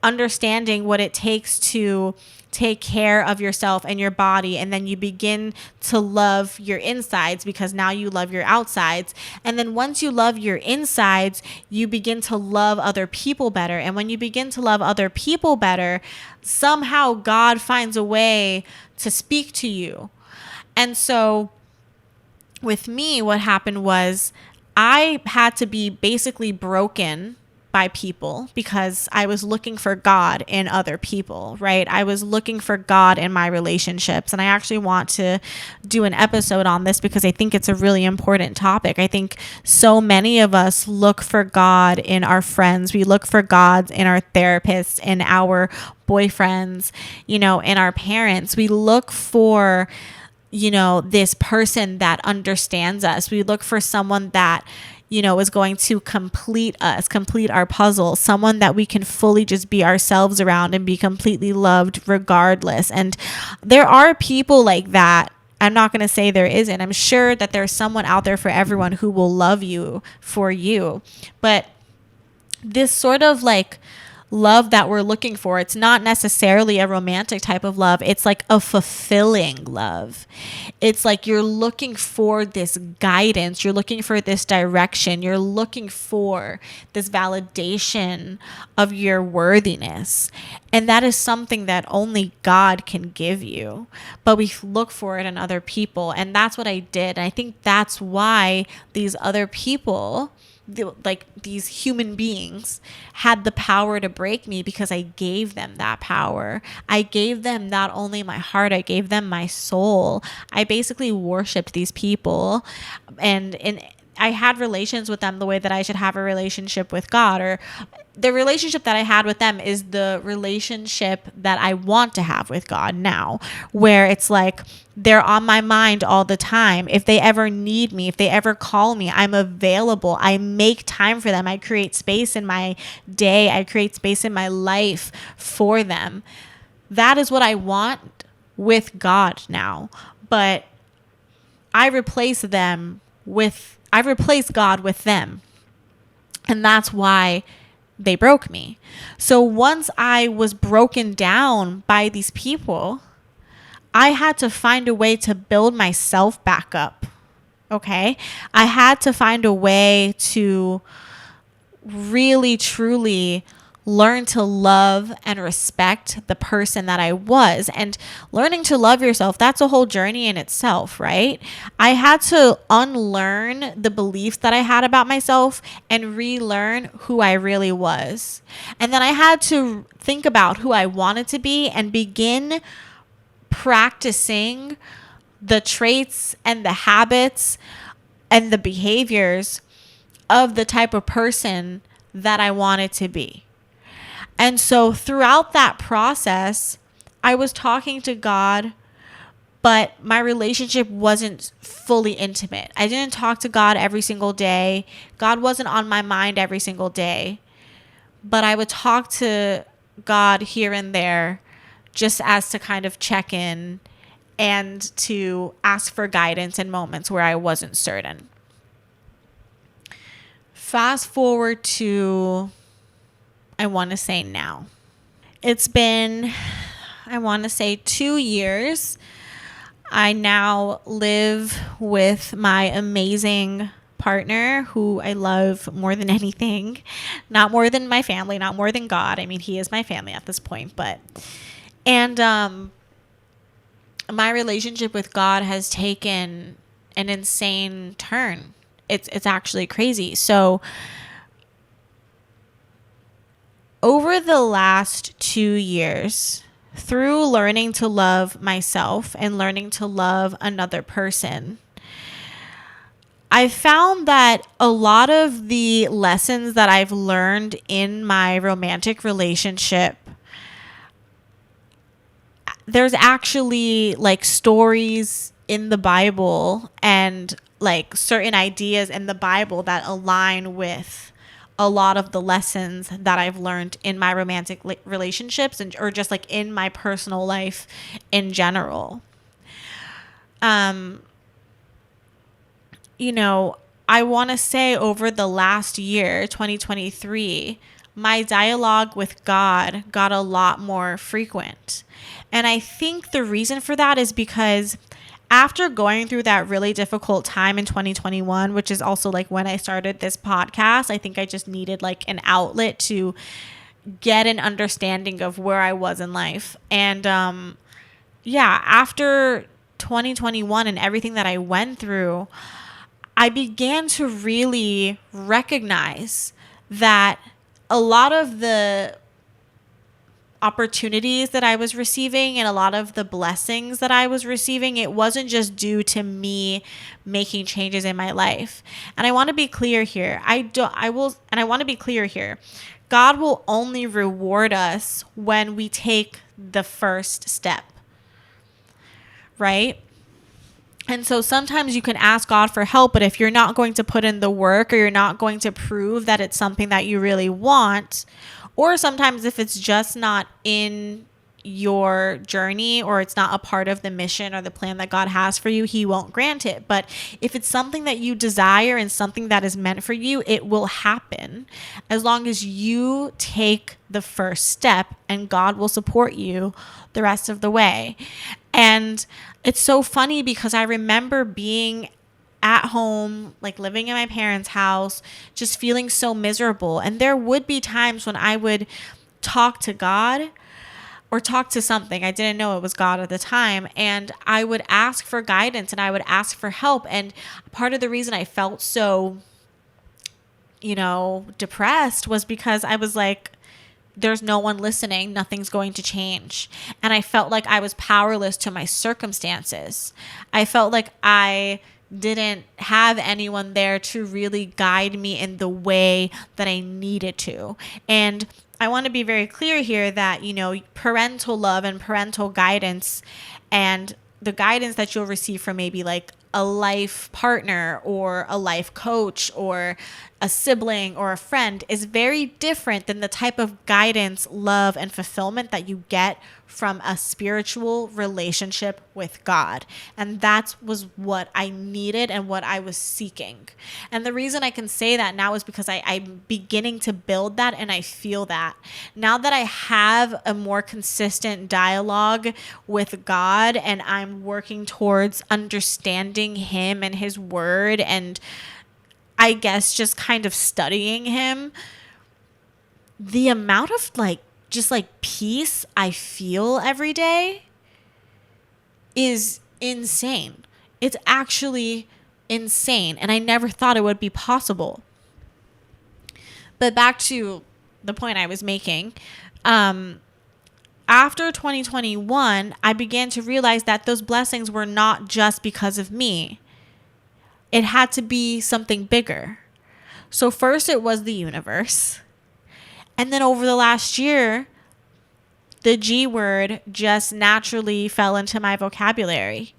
understanding what it takes to take care of yourself and your body, and then you begin to love your insides because now you love your outsides. And then once you love your insides, you begin to love other people better. And when you begin to love other people better, somehow God finds a way to speak to you. And so with me, what happened was I had to be basically broken by people because I was looking for God in other people, right? I was looking for God in my relationships. And I actually want to do an episode on this because I think it's a really important topic. I think so many of us look for God in our friends. We look for God in our therapists, in our boyfriends, in our parents. We look for this person that understands us. We look for someone that is going to complete us, complete our puzzle, someone that we can fully just be ourselves around and be completely loved regardless. And there are people like that. I'm not going to say there isn't. I'm sure that there's someone out there for everyone who will love you for you. But this sort of like love that we're looking for, it's not necessarily a romantic type of love. It's like a fulfilling love. It's like you're looking for this guidance. You're looking for this direction. You're looking for this validation of your worthiness. And that is something that only God can give you. But we look for it in other people. And that's what I did. And I think that's why these other people, like these human beings, had the power to break me, because I gave them that power. I gave them not only my heart, I gave them my soul. I basically worshiped these people, and I had relations with them the way that I should have a relationship with God, or the relationship that I had with them is the relationship that I want to have with God now, where it's like they're on my mind all the time. If they ever need me, if they ever call me, I'm available. I make time for them. I create space in my day. I create space in my life for them. That is what I want with God now. But I replace God with them. And that's why they broke me. So once I was broken down by these people, I had to find a way to build myself back up. Okay? I had to find a way to really, truly learn to love and respect the person that I was. And learning to love yourself, that's a whole journey in itself, right? I had to unlearn the beliefs that I had about myself and relearn who I really was. And then I had to think about who I wanted to be and begin practicing the traits and the habits and the behaviors of the type of person that I wanted to be. And so throughout that process, I was talking to God, but my relationship wasn't fully intimate. I didn't talk to God every single day. God wasn't on my mind every single day. But I would talk to God here and there just as to kind of check in and to ask for guidance in moments where I wasn't certain. Fast forward to, I want to say now. It's been, I want to say 2 years. I now live with my amazing partner who I love more than anything. Not more than my family, not more than God. I mean, he is my family at this point, and my relationship with God has taken an insane turn. It's actually crazy. So over the last 2 years, through learning to love myself and learning to love another person, I found that a lot of the lessons that I've learned in my romantic relationship, there's actually like stories in the Bible and like certain ideas in the Bible that align with a lot of the lessons that I've learned in my romantic relationships and or just like in my personal life in general. You know, I want to say over the last year, 2023, my dialogue with God got a lot more frequent. And I think the reason for that is because after going through that really difficult time in 2021, which is also like when I started this podcast, I think I just needed like an outlet to get an understanding of where I was in life. And yeah, after 2021 and everything that I went through, I began to really recognize that a lot of the opportunities that I was receiving and a lot of the blessings that I was receiving, it wasn't just due to me making changes in my life. And I want to be clear here. I want to be clear here. God will only reward us when we take the first step. Right? And so sometimes you can ask God for help, but if you're not going to put in the work or you're not going to prove that it's something that you really want, or sometimes if it's just not in your journey or it's not a part of the mission or the plan that God has for you, he won't grant it. But if it's something that you desire and something that is meant for you, it will happen as long as you take the first step, and God will support you the rest of the way. And it's so funny because I remember being at home, like living in my parents' house, just feeling so miserable. And there would be times when I would talk to God or talk to something. I didn't know it was God at the time. And I would ask for guidance and I would ask for help. And part of the reason I felt so, depressed was because I was like, there's no one listening. Nothing's going to change. And I felt like I was powerless to my circumstances. I felt like I didn't have anyone there to really guide me in the way that I needed to. And I want to be very clear here that, parental love and parental guidance and the guidance that you'll receive from maybe like a life partner or a life coach or a sibling or a friend is very different than the type of guidance, love, and fulfillment that you get from a spiritual relationship with God. And that was what I needed and what I was seeking. And the reason I can say that now is because I'm beginning to build that, and I feel that. Now that I have a more consistent dialogue with God and I'm working towards understanding him and his word, and I guess just kind of studying him, the amount of like just like peace I feel every day is insane. It's actually insane, and I never thought it would be possible. But back to the point I was making, after 2021, I began to realize that those blessings were not just because of me. It had to be something bigger. So first it was the universe. And then over the last year, the G word just naturally fell into my vocabulary.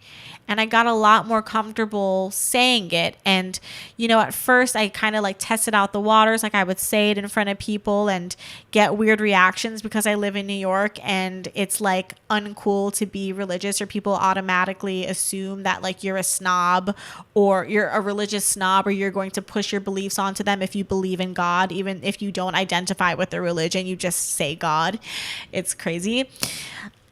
And I got a lot more comfortable saying it. And, you know, at first I kind of like tested out the waters. Like I would say it in front of people and get weird reactions because I live in New York and it's like uncool to be religious, or people automatically assume that like you're a snob or you're a religious snob, or you're going to push your beliefs onto them if you believe in God, even if you don't identify with the religion, you just say God. It's crazy.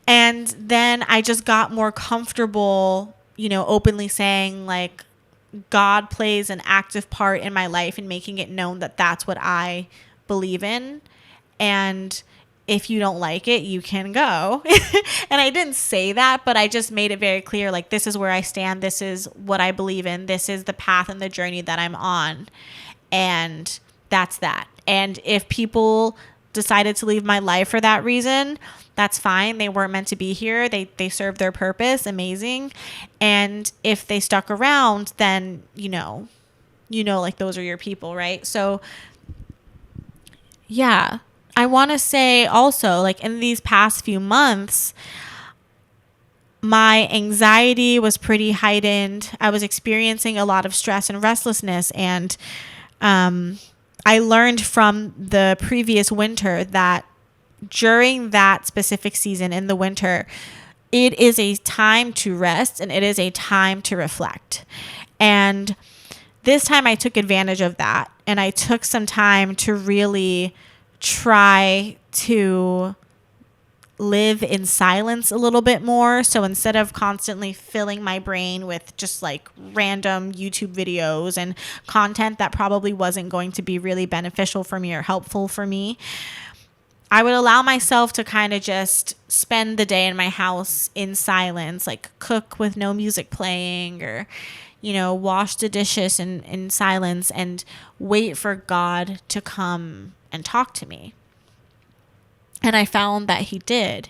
And then I just got more comfortable, you know, openly saying like God plays an active part in my life and making it known that that's what I believe in. And if you don't like it, you can go. And I didn't say that, but I just made it very clear, like, this is where I stand. This is what I believe in. This is the path and the journey that I'm on. And that's that. And if people decided to leave my life for that reason, that's fine. They weren't meant to be here. They served their purpose. Amazing. And if they stuck around, then, you know, like those are your people, right? So yeah, I want to say also, like in these past few months, my anxiety was pretty heightened. I was experiencing a lot of stress and restlessness. And I learned from the previous winter that during that specific season in the winter, it is a time to rest and it is a time to reflect. And this time I took advantage of that, and I took some time to really try to live in silence a little bit more. So instead of constantly filling my brain with just like random YouTube videos and content that probably wasn't going to be really beneficial for me or helpful for me, I would allow myself to kind of just spend the day in my house in silence, like cook with no music playing, or, you know, wash the dishes in silence and wait for God to come and talk to me. And I found that he did.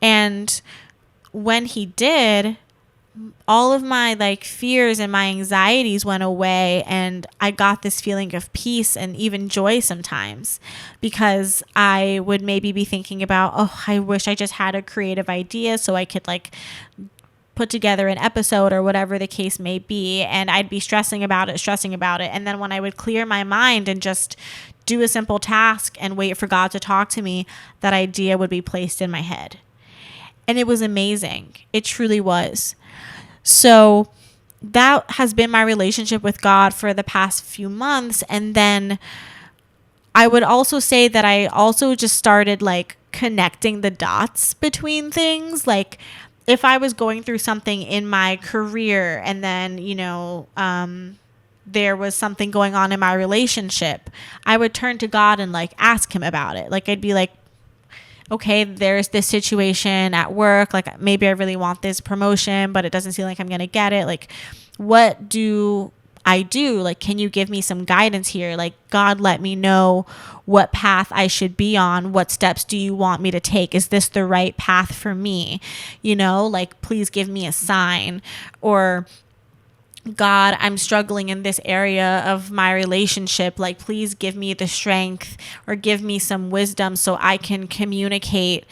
And when he did, all of my like fears and my anxieties went away, and I got this feeling of peace and even joy sometimes, because I would maybe be thinking about, oh, I wish I just had a creative idea so I could like put together an episode or whatever the case may be, and I'd be stressing about it. And then when I would clear my mind and just do a simple task and wait for God to talk to me, that idea would be placed in my head. And it was amazing. It truly was. So that has been my relationship with God for the past few months. And then I would also say that I also just started like connecting the dots between things. Like if I was going through something in my career, and then, you know, there was something going on in my relationship, I would turn to God and like ask him about it. Like I'd be like, okay, there's this situation at work. Like maybe I really want this promotion, but it doesn't seem like I'm going to get it. Like, what do I do? Like, can you give me some guidance here? Like, God, let me know what path I should be on. What steps do you want me to take? Is this the right path for me? You know, like, please give me a sign. Or, God, I'm struggling in this area of my relationship. Like, please give me the strength or give me some wisdom so I can communicate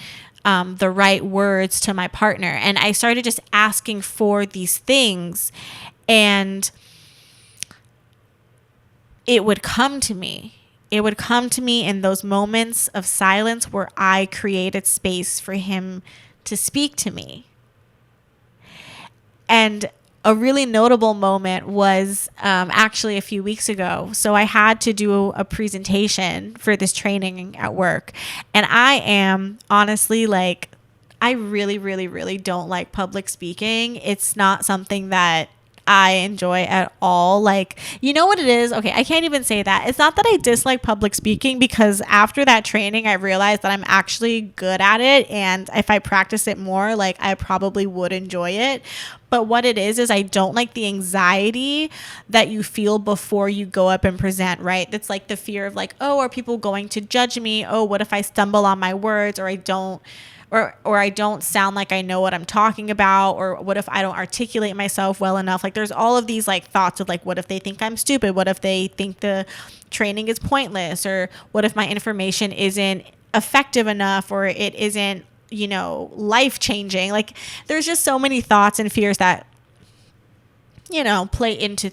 the right words to my partner. And I started just asking for these things, and it would come to me. It would come to me in those moments of silence where I created space for him to speak to me. And a really notable moment was actually a few weeks ago. So I had to do a presentation for this training at work. And I am honestly I really, really, really don't like public speaking. It's not something that I enjoy at all. Like, you know what it is? Okay, I can't even say that. It's not that I dislike public speaking, because after that training, I realized that I'm actually good at it. And if I practice it more, like, I probably would enjoy it. But what it is I don't like the anxiety that you feel before you go up and present, right? It's like the fear of like, oh, are people going to judge me? Oh, what if I stumble on my words, or I don't, or I don't sound like I know what I'm talking about, or what if I don't articulate myself well enough? Like, there's all of these like thoughts of like, what if they think I'm stupid? What if they think the training is pointless? Or what if my information isn't effective enough, or it isn't, you know, life changing? Like, there's just so many thoughts and fears that, you know, play into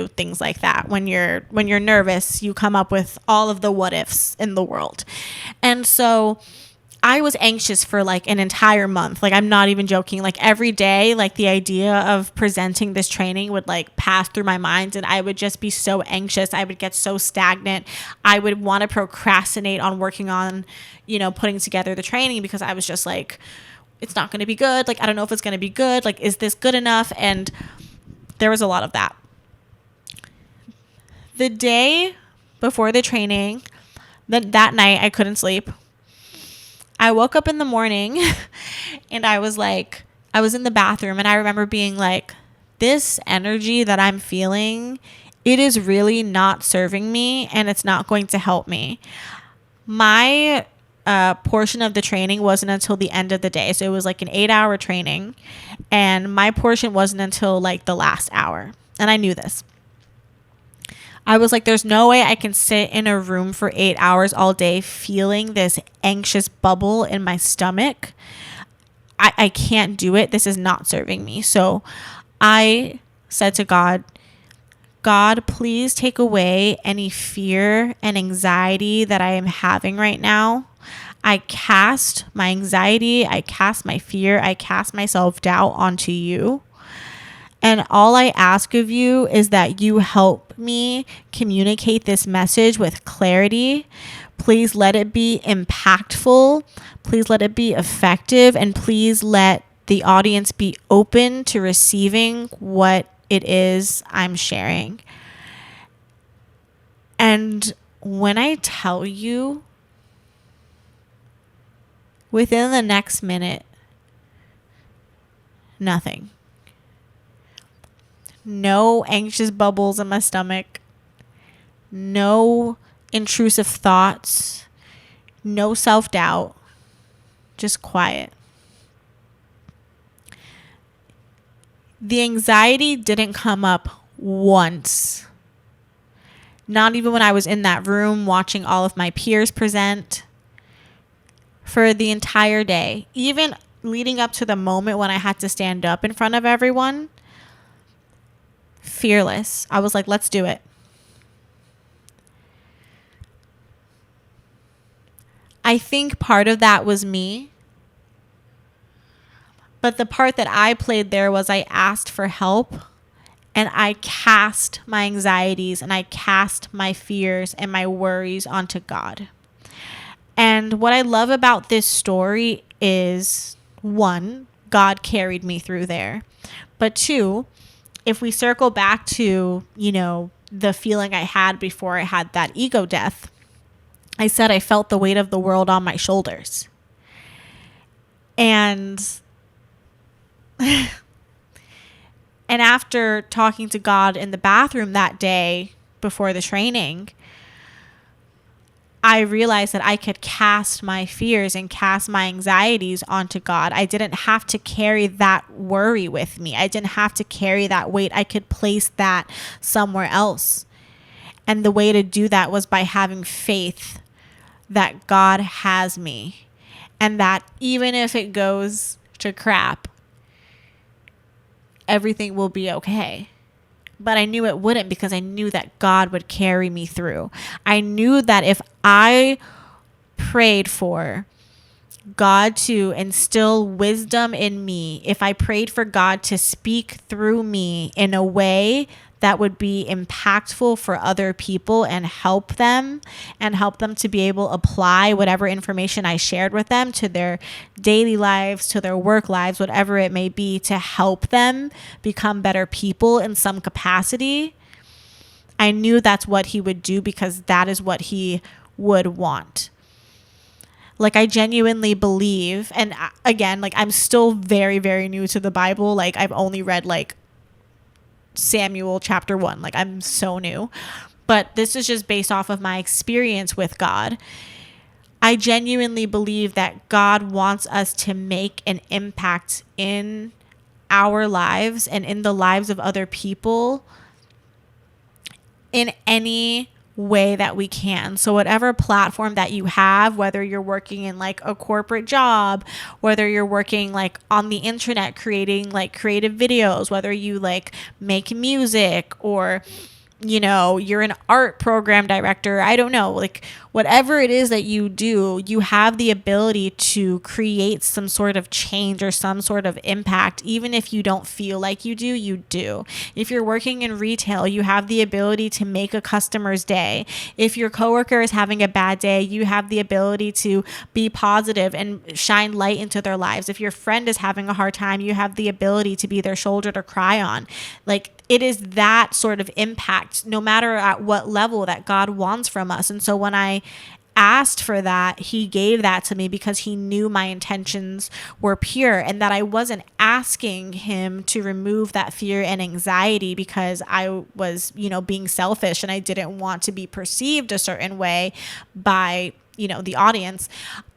things like that. When you're nervous, you come up with all of the what ifs in the world. And so I was anxious for like an entire month. Like, I'm not even joking. Like, every day, like, the idea of presenting this training would like pass through my mind, and I would just be so anxious. I would get so stagnant. I would want to procrastinate on working on, you know, putting together the training, because I was just like, it's not going to be good. Like, I don't know if it's going to be good. Like, is this good enough? And there was a lot of that. The day before the training, that night, I couldn't sleep. I woke up in the morning and I was in the bathroom, and I remember being like, this energy that I'm feeling, it is really not serving me, and it's not going to help me. My portion of the training wasn't until the end of the day. So it was like an 8-hour training, and my portion wasn't until like the last hour. And I knew this. I was like, there's no way I can sit in a room for 8 hours all day feeling this anxious bubble in my stomach. I can't do it. This is not serving me. So I said to God, please take away any fear and anxiety that I am having right now. I cast my anxiety, I cast my fear, I cast my self-doubt onto you. And all I ask of you is that you help me communicate this message with clarity. Please let it be impactful. Please let it be effective. And please let the audience be open to receiving what it is I'm sharing. And when I tell you, within the next minute, nothing. No anxious bubbles in my stomach. No intrusive thoughts. No self-doubt. Just quiet. The anxiety didn't come up once. Not even when I was in that room watching all of my peers present. For the entire day. Even leading up to the moment when I had to stand up in front of everyone. Fearless. I was like, let's do it. I think part of that was me. But the part that I played there was I asked for help, and I cast my anxieties and I cast my fears and my worries onto God. And what I love about this story is, one, God carried me through there. But two, if we circle back to, you know, the feeling I had before I had that ego death, I said I felt the weight of the world on my shoulders. And after talking to God in the bathroom that day before the training, I realized that I could cast my fears and cast my anxieties onto God. I didn't have to carry that worry with me. I didn't have to carry that weight. I could place that somewhere else. And the way to do that was by having faith that God has me, and that even if it goes to crap, everything will be okay. But I knew it wouldn't, because I knew that God would carry me through. I knew that if I prayed for God to instill wisdom in me, if I prayed for God to speak through me in a way that would be impactful for other people and help them to be able to apply whatever information I shared with them to their daily lives, to their work lives, whatever it may be, to help them become better people in some capacity. I knew that's what he would do because that is what he would want. Like, I genuinely believe, and again, like, I'm still very, very new to the Bible. Like, I've only read like Samuel chapter 1. Like, I'm so new, but this is just based off of my experience with God. I genuinely believe that God wants us to make an impact in our lives and in the lives of other people in any way that we can. So whatever platform that you have, whether you're working in like a corporate job, whether you're working like on the internet creating like creative videos, whether you like make music, or you know, you're an art program director, I don't know, like whatever it is that you do, you have the ability to create some sort of change or some sort of impact. Even if you don't feel like you do, you do. If you're working in retail, you have the ability to make a customer's day. If your coworker is having a bad day, you have the ability to be positive and shine light into their lives. If your friend is having a hard time, you have the ability to be their shoulder to cry on. Like, it is that sort of impact, no matter at what level, that God wants from us. And so when I asked for that, he gave that to me because he knew my intentions were pure, and that I wasn't asking him to remove that fear and anxiety because I was, you know, being selfish and I didn't want to be perceived a certain way by, you know, the audience.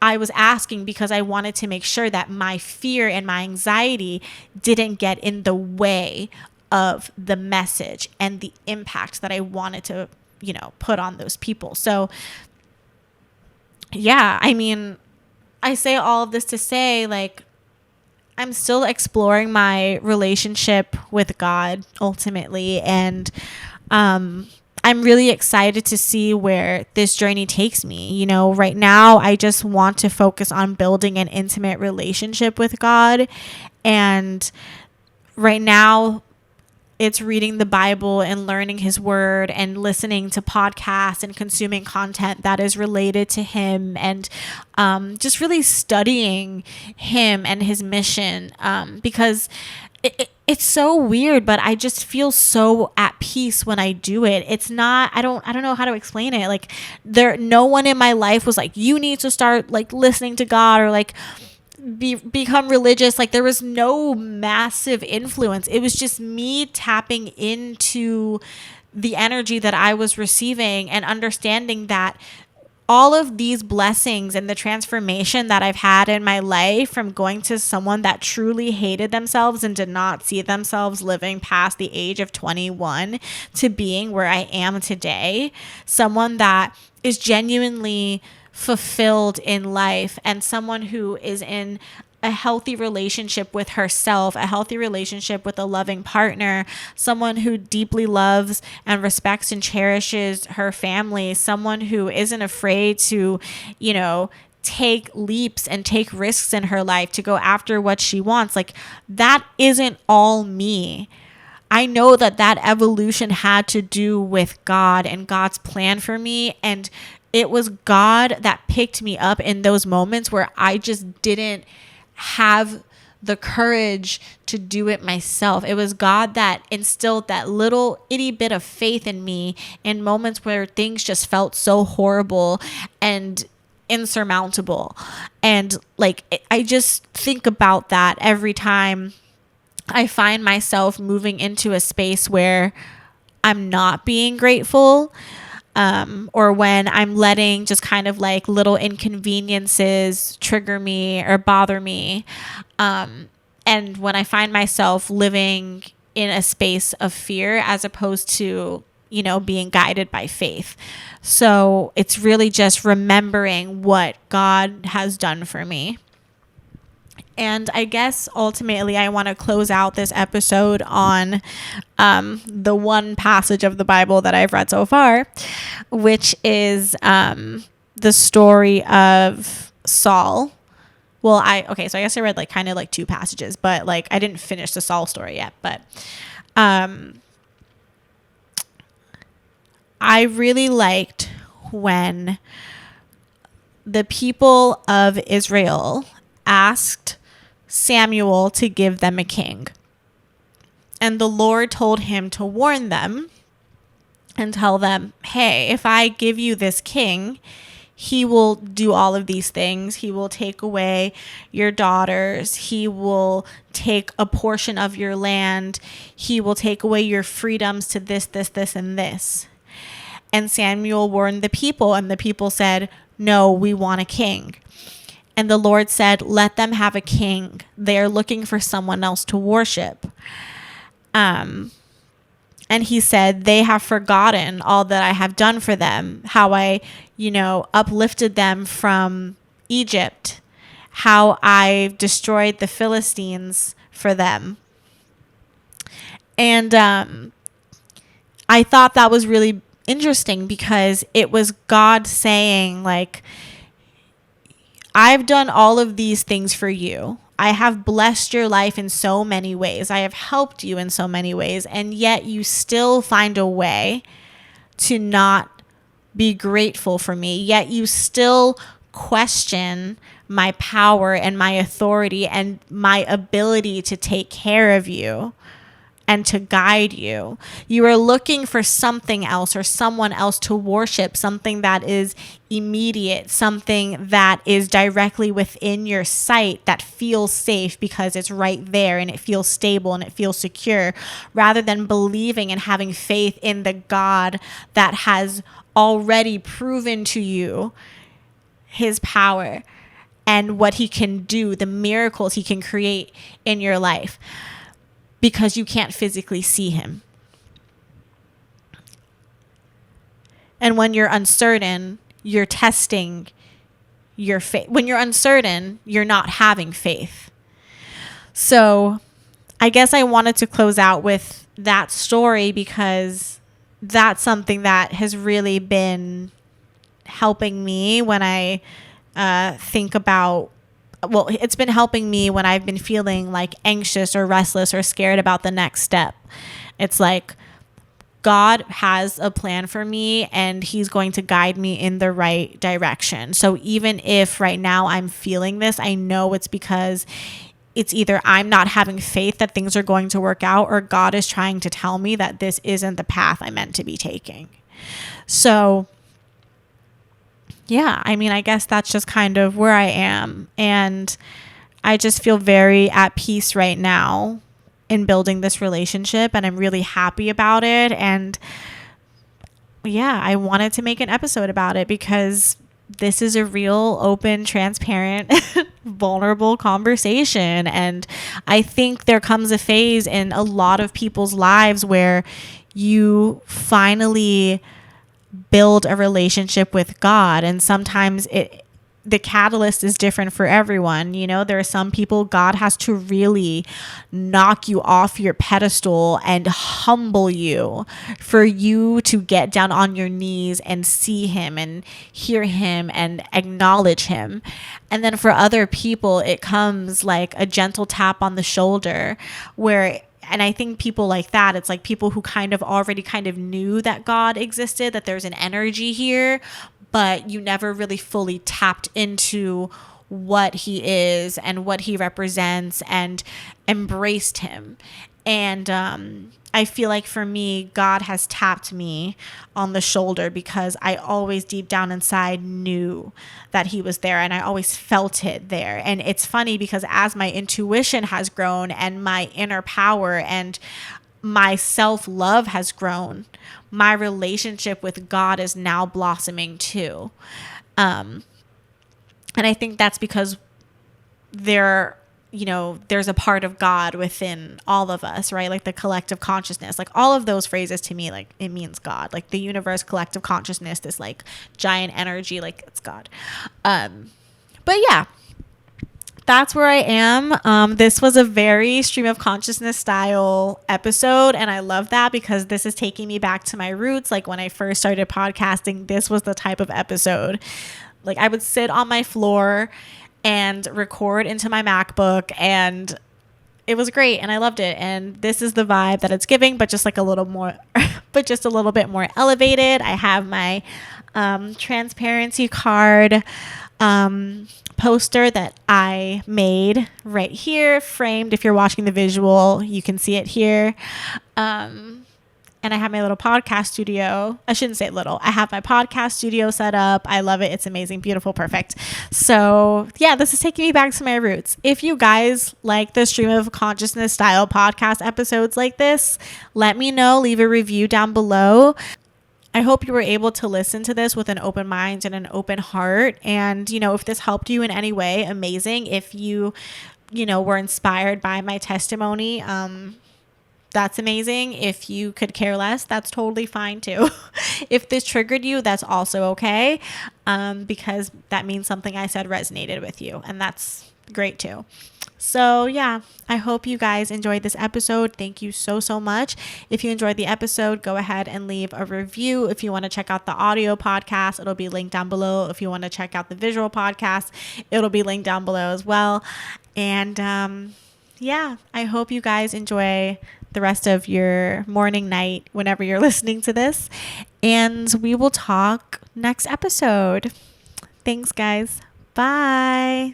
I was asking because I wanted to make sure that my fear and my anxiety didn't get in the way of the message and the impact that I wanted to, you know, put on those people. So yeah, I mean, I say all of this to say, like, I'm still exploring my relationship with God ultimately. And I'm really excited to see where this journey takes me. You know, right now, I just want to focus on building an intimate relationship with God. And right now, it's reading the Bible and learning his word and listening to podcasts and consuming content that is related to him, and just really studying him and his mission, because it's so weird, but I just feel so at peace when I do it. It's not, I don't know how to explain it. Like, no one in my life was like, you need to start like listening to God, or like become religious. Like, there was no massive influence. It was just me tapping into the energy that I was receiving and understanding that all of these blessings and the transformation that I've had in my life, from going to someone that truly hated themselves and did not see themselves living past the age of 21, to being where I am today, someone that is genuinely fulfilled in life, and someone who is in a healthy relationship with herself, a healthy relationship with a loving partner, someone who deeply loves and respects and cherishes her family, someone who isn't afraid to, you know, take leaps and take risks in her life to go after what she wants. Like, that isn't all me. I know that evolution had to do with God and God's plan for me. And it was God that picked me up in those moments where I just didn't have the courage to do it myself. It was God that instilled that little itty bit of faith in me in moments where things just felt so horrible and insurmountable. And like, I just think about that every time I find myself moving into a space where I'm not being grateful, or when I'm letting just kind of like little inconveniences trigger me or bother me. And when I find myself living in a space of fear as opposed to, you know, being guided by faith. So it's really just remembering what God has done for me. And I guess ultimately I want to close out this episode on the one passage of the Bible that I've read so far, which is the story of Saul. Well, so I guess I read like kind of like two passages, but like I didn't finish the Saul story yet. But I really liked when the people of Israel asked Samuel to give them a king. And the Lord told him to warn them and tell them, hey, if I give you this king, he will do all of these things. He will take away your daughters. He will take a portion of your land. He will take away your freedoms to this, and this. And Samuel warned the people, and the people said, no, we want a king. And the Lord said, let them have a king. They are looking for someone else to worship. And he said, they have forgotten all that I have done for them, how I, uplifted them from Egypt, how I destroyed the Philistines for them. And I thought that was really interesting because it was God saying, like, I've done all of these things for you. I have blessed your life in so many ways. I have helped you in so many ways. And yet you still find a way to not be grateful for me. Yet you still question my power and my authority and my ability to take care of you and to guide you. You are looking for something else or someone else to worship, something that is immediate, something that is directly within your sight that feels safe because it's right there and it feels stable and it feels secure, rather than believing and having faith in the God that has already proven to you his power and what he can do, the miracles he can create in your life, because you can't physically see him. And when you're uncertain, you're testing your faith. When you're uncertain, you're not having faith. So I guess I wanted to close out with that story because that's something that has really been helping me when I think about, well, it's been helping me when I've been feeling like anxious or restless or scared about the next step. It's like God has a plan for me and he's going to guide me in the right direction. So even if right now I'm feeling this, I know it's because it's either I'm not having faith that things are going to work out, or God is trying to tell me that this isn't the path I'm meant to be taking. So yeah, I mean, I guess that's just kind of where I am. And I just feel very at peace right now in building this relationship, and I'm really happy about it. And yeah, I wanted to make an episode about it because this is a real, open, transparent, vulnerable conversation. And I think there comes a phase in a lot of people's lives where you finally build a relationship with God. And sometimes the catalyst is different for everyone. There are some people God has to really knock you off your pedestal and humble you for you to get down on your knees and see him and hear him and acknowledge him. And then for other people, it comes like a gentle tap on the shoulder and I think people like that, it's like people who kind of already kind of knew that God existed, that there's an energy here, but you never really fully tapped into what he is and what he represents and embraced him. And I feel like for me, God has tapped me on the shoulder because I always deep down inside knew that he was there, and I always felt it there. And it's funny because as my intuition has grown and my inner power and my self-love has grown, my relationship with God is now blossoming too. And I think that's because there's a part of God within all of us, right? Like the collective consciousness, like all of those phrases to me, like it means God, like the universe, collective consciousness, this like giant energy, like it's God. But yeah, that's where I am. This was a very stream of consciousness style episode. And I love that because this is taking me back to my roots. Like when I first started podcasting, this was the type of episode. Like I would sit on my floor and record into my MacBook, and it was great and I loved it. And this is the vibe that it's giving, but just like a little more, but just a little bit more elevated. I have my transparency card poster that I made right here, framed. If you're watching the visual, you can see it here. And I have my little podcast studio. I shouldn't say little. I have my podcast studio set up. I love it. It's amazing, beautiful, perfect. So yeah, this is taking me back to my roots. If you guys like the stream of consciousness style podcast episodes like this, let me know. Leave a review down below. I hope you were able to listen to this with an open mind and an open heart. And, if this helped you in any way, amazing. If you were inspired by my testimony, that's amazing. If you could care less, that's totally fine too. If this triggered you, that's also okay, because that means something I said resonated with you, and that's great too. So yeah, I hope you guys enjoyed this episode. Thank you so, so much. If you enjoyed the episode, go ahead and leave a review. If you want to check out the audio podcast, it'll be linked down below. If you want to check out the visual podcast, it'll be linked down below as well. And yeah, I hope you guys enjoy the rest of your morning, night, whenever you're listening to this. And we will talk next episode. Thanks, guys. Bye.